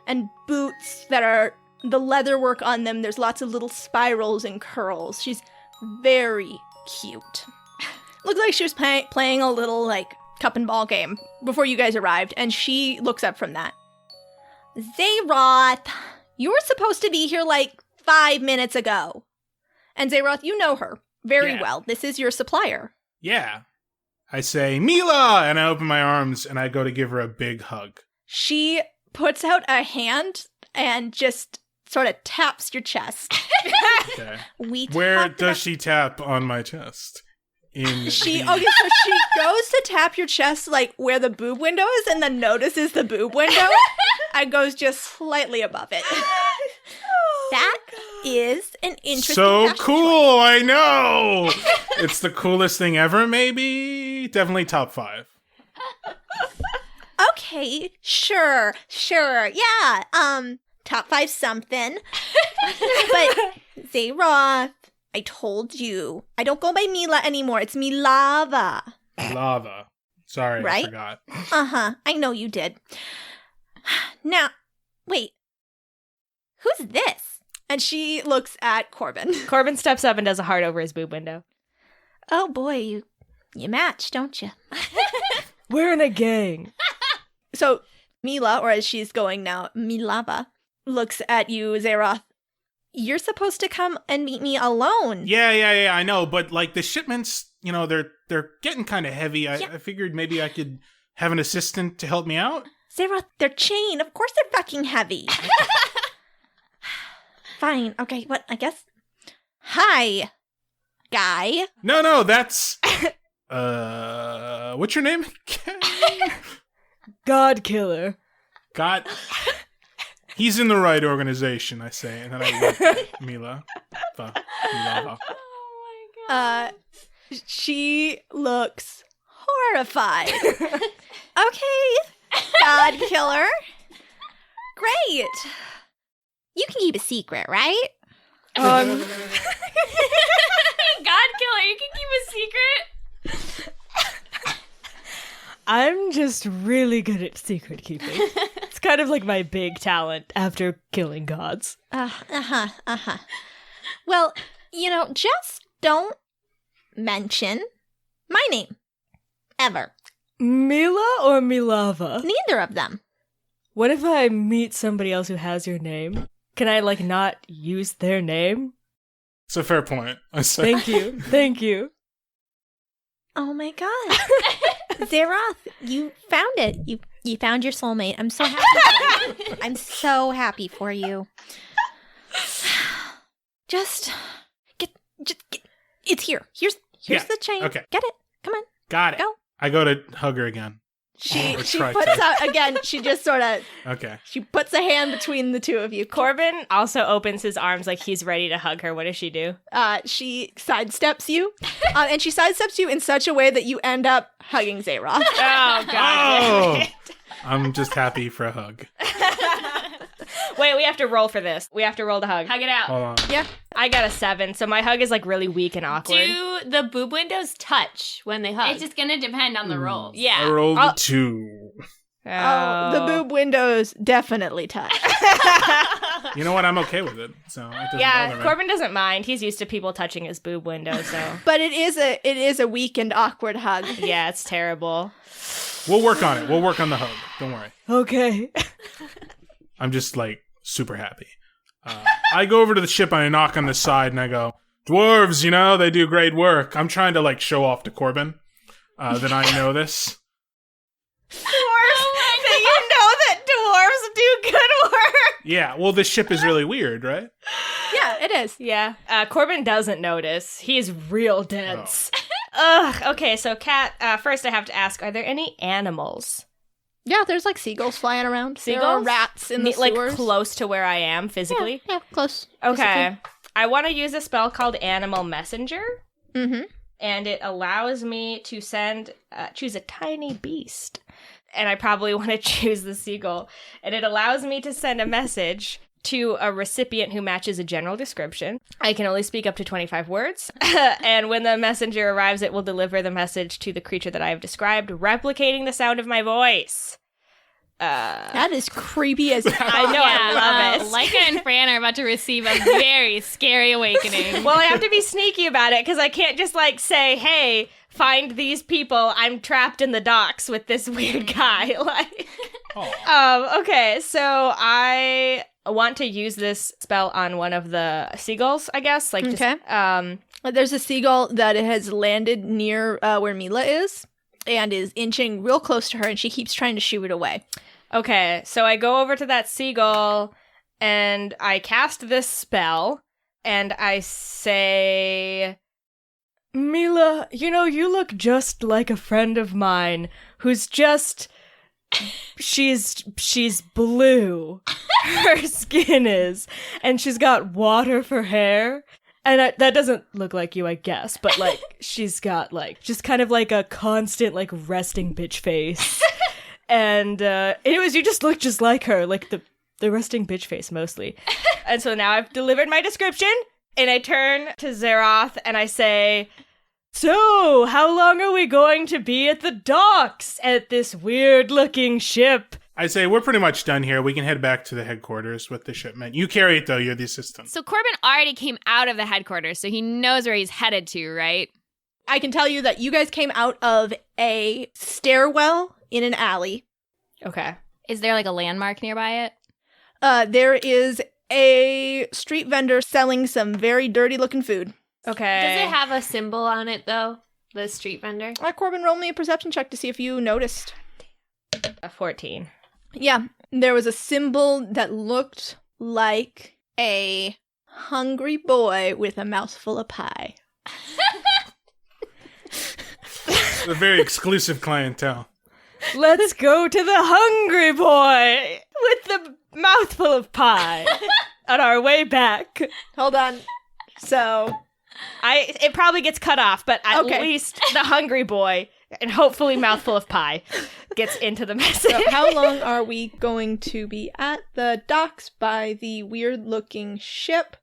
and boots that are the leather work on them. There's lots of little spirals and curls. She's very cute. Looks like she was playing a little, like, cup and ball game before you guys arrived, and she looks up from that. Zeroth, you were supposed to be here, like, 5 minutes ago. And Zeroth, you know her very well. This is your supplier. Yeah. I say, Mila! And I open my arms, and I go to give her a big hug. She puts out a hand and just sort of taps your chest. Okay. Where does she tap on my chest? So she goes to tap your chest, like, where the boob window is, and then notices the boob window and goes just slightly above it. That is an interesting So cool, choice. I know! It's the coolest thing ever, maybe? Definitely top 5. Okay, sure, yeah, top 5 something. But, Zeroth, I told you, I don't go by Mila anymore, it's Milava. Milava. Sorry, right? I forgot. Uh-huh, I know you did. Now, wait, who's this? And she looks at Corbin. Corbin steps up and does a heart over his boob window. Oh boy, you match, don't you? We're in a gang. So, Mila, or as she's going now, Milava, looks at you, Zeroth. You're supposed to come and meet me alone. Yeah, I know, but, like, the shipments, you know, they're getting kind of heavy. I figured maybe I could have an assistant to help me out. Zeroth, they're chained. Of course they're fucking heavy. Fine, okay, what, I guess? Hi, guy. No, that's... what's your name? God Killer. God... He's in the right organization, I say, and then I look at Mila. Oh my god. She looks horrified. Okay, God Killer. Great. You can keep a secret, right? God Killer, you can keep a secret? I'm just really good at secret keeping. It's kind of like my big talent after killing gods. Well, you know, just don't mention my name. Ever. Mila or Milava? Neither of them. What if I meet somebody else who has your name? Can I, like, not use their name? It's a fair point, I say. Thank you. Oh my god. Zeroth, you found it. You found your soulmate. I'm so happy for you. I'm so happy for you. Just get it's here. Here's the chain. Okay. Get it. Come on. Got it. Go. I go to hug her again. She puts out again. She just sort of She puts a hand between the two of you. Corbin also opens his arms like he's ready to hug her. What does she do? She sidesteps you, and she sidesteps you in such a way that you end up hugging Zeroth. Oh god! I'm just happy for a hug. Wait, we have to roll for this. We have to roll to hug. Hug it out. Hold on. Yeah. I got a 7, so my hug is like really weak and awkward. Do the boob windows touch when they hug? It's just gonna depend on the rolls. Yeah. I rolled a 2. Oh, the boob windows definitely touch. You know what? I'm okay with it. So it doesn't bother Yeah, me. Corbin doesn't mind. He's used to people touching his boob window, so But it is a weak and awkward hug. yeah, it's terrible. We'll work on it. We'll work on the hug. Don't worry. Okay. I'm just like super happy. I go over to the ship and I knock on the side and I go, dwarves, you know, they do great work. I'm trying to like show off to Corbin that I know this. Dwarves, you know that dwarves do good work. Yeah, well, this ship is really weird, right? Yeah, it is. Yeah, Corbin doesn't notice. He's real dense. Ugh. Okay, so Kat, first I have to ask, are there any animals? Yeah, there's like seagulls flying around. There are Seagulls? rats in the Like sewers. close to where I am physically? Yeah, close. Okay. I want to use a spell called Animal Messenger, Mm-hmm. and it allows me to choose a tiny beast. And I probably want to choose the seagull. And it allows me to send a message to a recipient who matches a general description. I can only speak up to 25 words. And when the messenger arrives, it will deliver the message to the creature that I have described, replicating the sound of my voice. That is creepy as I know, I love it. Laika and Fran are about to receive a very scary awakening. Well, I have to be sneaky about it because I can't just like say, hey, find these people. I'm trapped in the docks with this weird guy. Okay, so I want to use this spell on one of the seagulls, I guess. Like, Okay. Just, There's a seagull that has landed near where Mila is and is inching real close to her, and she keeps trying to shoo it away. okay, so I go over to that seagull and I cast this spell and I say, Mila, you know, you look just like a friend of mine who's just... She's blue. Her skin is. And she's got water for hair. And that doesn't look like you, I guess. But, like, she's got, like, just kind of like a constant, like, resting bitch face. And, anyways, you just look just like her. Like, the resting bitch face, mostly. and so now I've delivered my description and I turn to Zeroth and I say, So, how long are we going to be at the docks at this weird-looking ship? I say, we're pretty much done here. We can head back to the headquarters with the shipment. You carry it, though. You're the assistant. So Corbin already came out of the headquarters, so he knows where he's headed to, right? I can tell you that you guys came out of a stairwell in an alley. okay. Is there like a landmark nearby it? There is a street vendor selling some very dirty-looking food. Okay. Does it have a symbol on it, though? The street vendor? Corbin, roll me a perception check to see if you noticed. a 14? Yeah, there was a symbol that looked like a hungry boy with a mouthful of pie. A very exclusive clientele. Let's go to the hungry boy with the mouthful of pie on our way back. Hold on. So, It probably gets cut off, but at Okay. least the hungry boy and hopefully mouthful of pie gets into the message. so how long are we going to be at the docks by the weird-looking ship?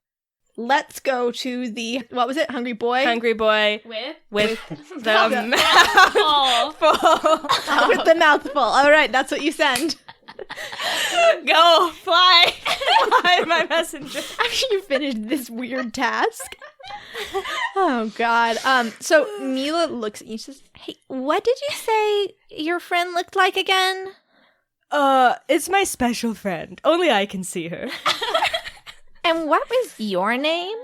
Let's go to the, what was it, hungry boy? Hungry boy With? with the mouthful. With the mouthful. All right, that's what you send. Go fly, fly, my messenger. After you finished this weird task. Oh, God. So Mila looks at you and says, hey, what did you say your friend looked like again? It's my special friend. Only I can see her. And what was your name?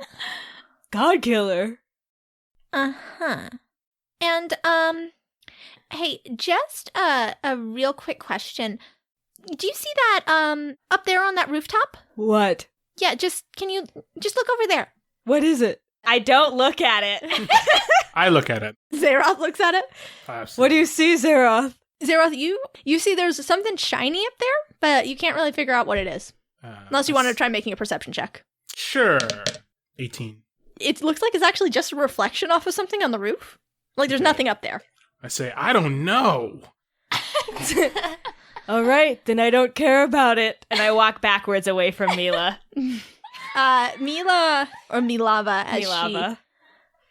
God Killer. Uh-huh. And, hey, just a real quick question. Do you see that, up there on that rooftop? What? Yeah, can you just look over there? What is it? I don't look at it. I look at it. Zeroth looks at it. What do you see, Zeroth? Zeroth, you see there's something shiny up there, but you can't really figure out what it is. Unless you want to try making a perception check. Sure. 18. It looks like it's actually just a reflection off of something on the roof. Like there's nothing up there. I say, I don't know. All right, then I don't care about it. And I walk backwards away from Mila. Mila, or Milava, as Milava.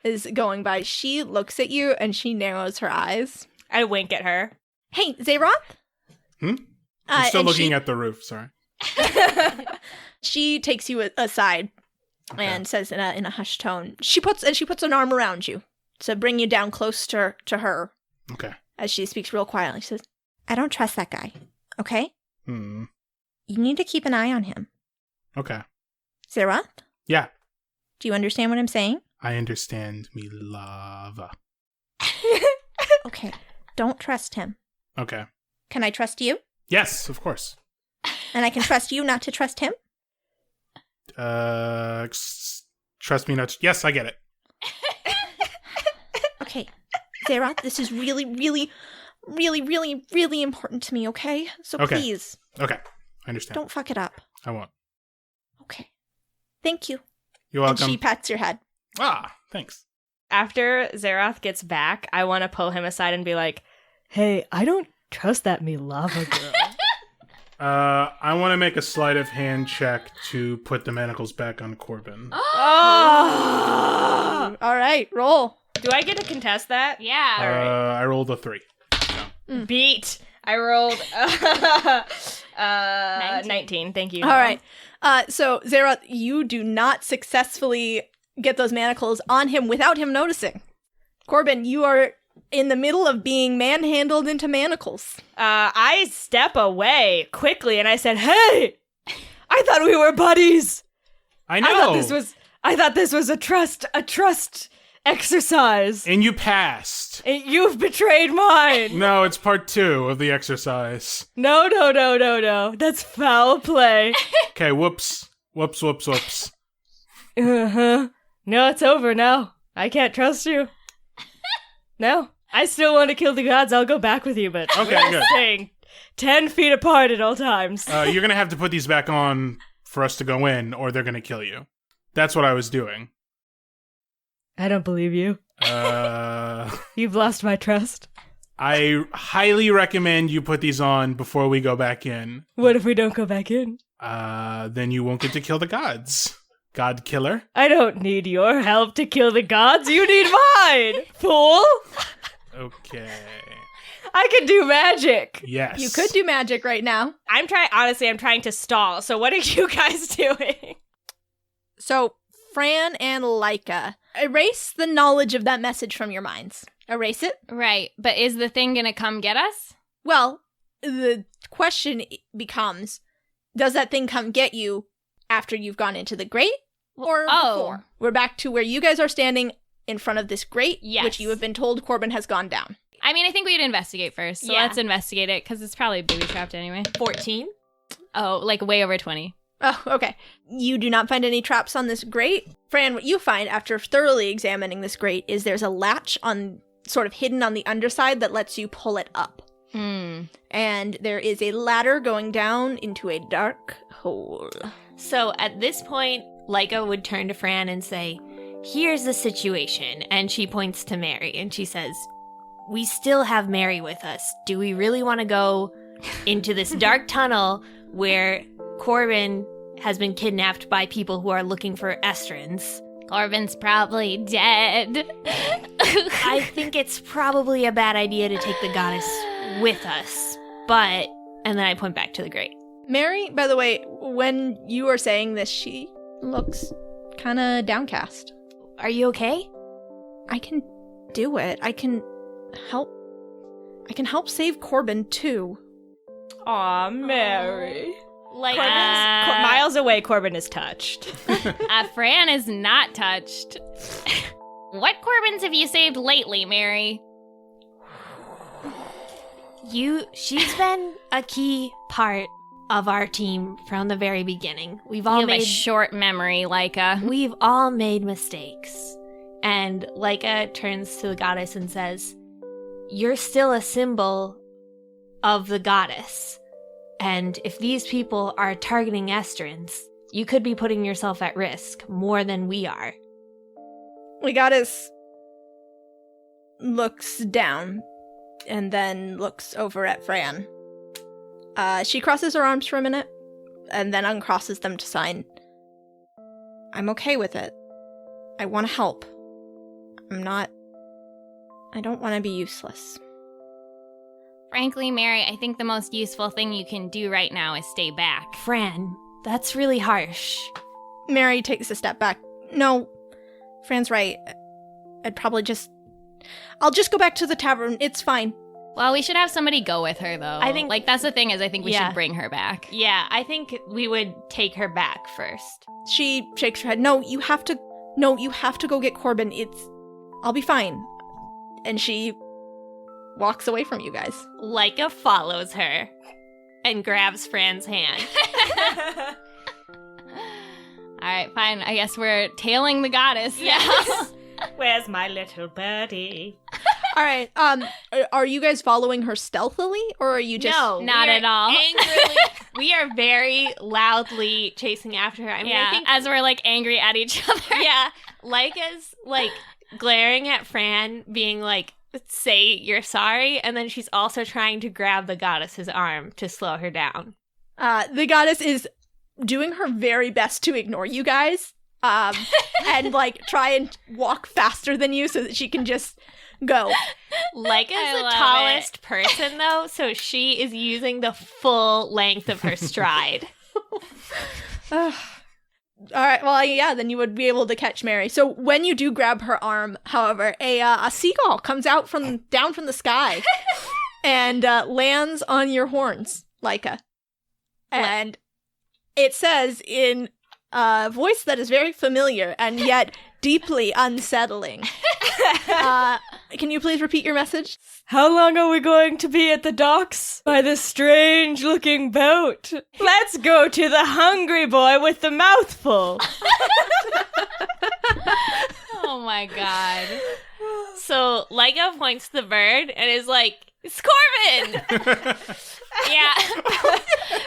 she is going by, she looks at you and she narrows her eyes. I wink at her. Hey, Zeroth? I'm still and looking at the roof, sorry. She takes you aside and says in a hushed tone, she puts an arm around you to bring you down close to her. Okay. As she speaks real quietly, she says, I don't trust that guy, okay? Hmm. You need to keep an eye on him. Okay. Zeroth? Yeah. Do you understand what I'm saying? I understand, Milava. Okay. Don't trust him. Okay. Can I trust you? Yes, of course. And I can trust you not to trust him? Trust me not to... Yes, I get it. Okay. Zeroth, this is really, really, really, really, really important to me, okay? So Okay. please, Okay. I understand. don't fuck it up. I won't. Okay. Thank you. You're welcome. And she pats your head. Ah, thanks. After Zeroth gets back, I want to pull him aside and be like, Hey, I don't trust that Milava girl. I want to make a sleight of hand check to put the manacles back on Corbin. oh! All right, roll. Do I get to contest that? Yeah. I rolled a 3. Beat. I rolled 19. Thank you. All right. So, Zeroth, you do not successfully get those manacles on him without him noticing. Corbin, you are in the middle of being manhandled into manacles. I step away quickly and I said, "Hey, I thought we were buddies. I know. I thought this was a trust exercise. And you passed. And you've betrayed mine. No, it's part 2 of the exercise. No. That's foul play. Okay, whoops. Whoops. Uh-huh. No, it's over now. I can't trust you. No. I still want to kill the gods. I'll go back with you, but Okay, we're good. staying 10 feet apart at all times. You're going to have to put these back on for us to go in, or they're going to kill you. That's what I was doing. I don't believe you. You've lost my trust. I highly recommend you put these on before we go back in. What if we don't go back in? Then you won't get to kill the gods. God killer. I don't need your help to kill the gods. You need mine, fool. Okay. I can do magic. Yes. You could do magic right now. I'm trying to stall. So what are you guys doing?" So, Fran and Laika, erase the knowledge of that message from your minds. Erase it. Right, but is the thing gonna come get us? Well, the question becomes, does that thing come get you after you've gone into the grate or before? We're back to where you guys are standing in front of this grate, Yes. which you have been told Corbin has gone down. I mean, I think we'd investigate first, so Yeah. let's investigate it, because it's probably booby-trapped anyway. 14. Oh, like way over 20. Oh, okay. You do not find any traps on this grate. Fran, what you find after thoroughly examining this grate is there's a latch on sort of hidden on the underside that lets you pull it up. And there is a ladder going down into a dark hole. So at this point, Laika would turn to Fran and say, "Here's the situation." And she points to Maeri and she says, "We still have Maeri with us. Do we really want to go into this dark tunnel where Corbin has been kidnapped by people who are looking for Estrins? Corbin's probably dead. I think it's probably a bad idea to take the goddess with us. But," and then I point back to the grate. Maeri, by the way, when you are saying this, she looks kind of downcast. "Are you okay?" I can do it. I can help save Corbin too. Aw, Mary. Like, Miles away, Corbin is touched. Fran is not touched. What Corbins have you saved lately, Maeri? she's been a key part of our team from the very beginning. We've You all have a made short memory, Laika. we've all made mistakes. And Laika turns to the goddess and says, "You're still a symbol of the goddess. And if these people are targeting Estrins, you could be putting yourself at risk more than we are." The goddess looks down and then looks over at Fran. She crosses her arms for a minute, and then uncrosses them to sign. I'm okay with it. I want to help. I don't want to be useless. Frankly, Maeri, I think the most useful thing you can do right now is stay back. Fran, that's really harsh. Maeri takes a step back. No, Fran's right. I'll just go back to the tavern. It's fine. Well, we should have somebody go with her, though. I think- Like, that's the thing, is I think we Yeah. should bring her back. Yeah, I think we would take her back first. She shakes her head. No, you have to go get Corbin. I'll be fine. And she walks away from you guys. Laika follows her and grabs Fran's hand. All right, fine. I guess we're tailing the goddess. Yes. Where's my little birdie? All right. Are you guys following her stealthily, or are you just? No, Not we are at all. Angrily, we are very loudly chasing after her. I mean, Yeah, I think as we're, like, angry at each other. yeah, Laika's like glaring at Fran, being like, "Say you're sorry," and then she's also trying to grab the goddess's arm to slow her down. The goddess is doing her very best to ignore you guys, and like try and walk faster than you so that she can just go. Laika's I the love tallest person, though, so she is using the full length of her stride. All right. Well, yeah. Then you would be able to catch Maeri. So when you do grab her arm, however, a seagull comes out down from the sky and lands on your horns, Laika, and it says in a voice that is very familiar and yet deeply unsettling. Can you please repeat your message? How long are we going to be at the docks by this strange-looking boat? Let's go to the hungry boy with the mouthful. Oh, my God. So Laika points to the bird and is like, "It's Corbin!" Yeah.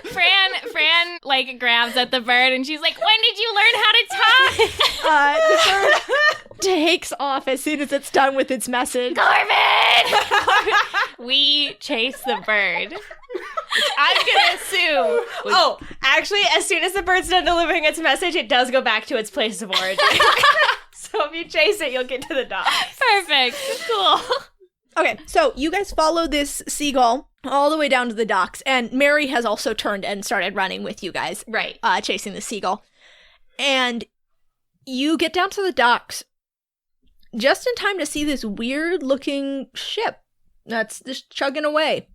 Fran, like, grabs at the bird, and she's like, when did you learn how to talk? The bird takes off as soon as it's done with its message. Corbin! We chase the bird. Which I'm gonna assume. Oh, actually, as soon as the bird's done delivering its message, it does go back to its place of origin. So if you chase it, you'll get to the dock. Perfect. Cool. Okay, so you guys follow this seagull all the way down to the docks, and Maeri has also turned and started running with you guys, Right. chasing the seagull. And you get down to the docks just in time to see this weird-looking ship that's just chugging away.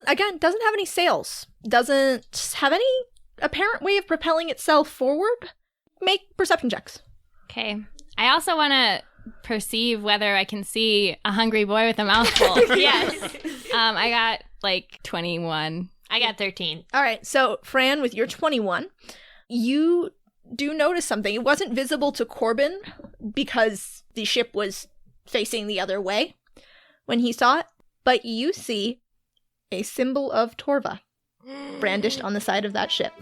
Again, doesn't have any sails, doesn't have any apparent way of propelling itself forward. Make perception checks. Okay. I also want to perceive whether I can see a hungry boy with a mouthful. Yes. I got, like, 21. I got 13. All right, so Fran, with your 21, you do notice something. It wasn't visible to Corbin because the ship was facing the other way when he saw it, but you see a symbol of Torva brandished on the side of that ship.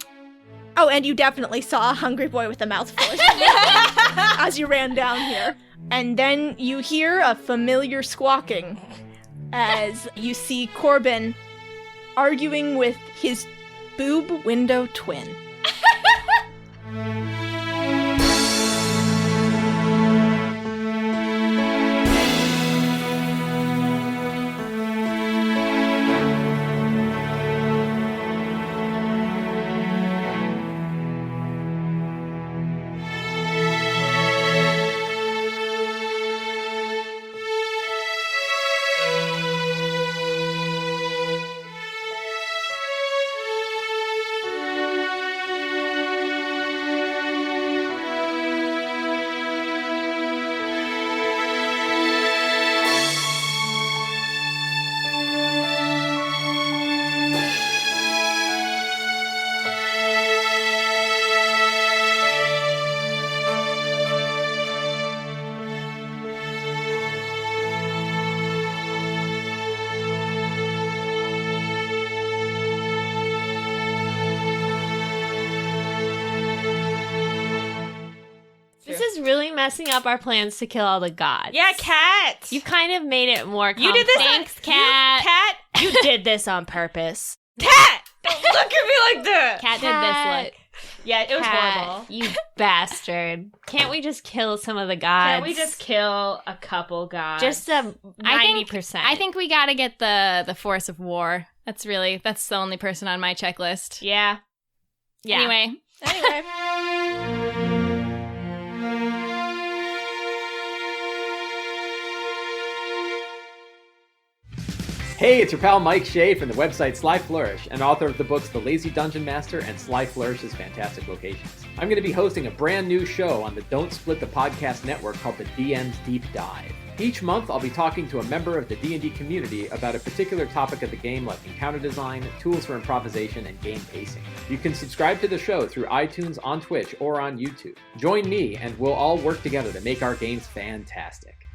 Oh, and you definitely saw a hungry boy with a mouthful as you ran down here. And then you hear a familiar squawking as you see Corbin arguing with his boob window twin. This is really messing up our plans to kill all the gods. Yeah, Cat! You kind of made it more complex. You did this. Thanks, Cat. Cat, you did this on purpose. Cat! Look at me like that. Cat did this look. Yeah, it was Cat, horrible. You bastard. Can't we just kill some of the gods? Can't we just kill a couple gods? Just 90%. I think we gotta get the force of war. That's the only person on my checklist. Yeah. Anyway. Hey, it's your pal Mike Shea from the website Sly Flourish and author of the books The Lazy Dungeon Master and Sly Flourish's Fantastic Locations. I'm going to be hosting a brand new show on the Don't Split the Podcast network called the DM's Deep Dive. Each month, I'll be talking to a member of the D&D community about a particular topic of the game like encounter design, tools for improvisation, and game pacing. You can subscribe to the show through iTunes, on Twitch, or on YouTube. Join me, and we'll all work together to make our games fantastic.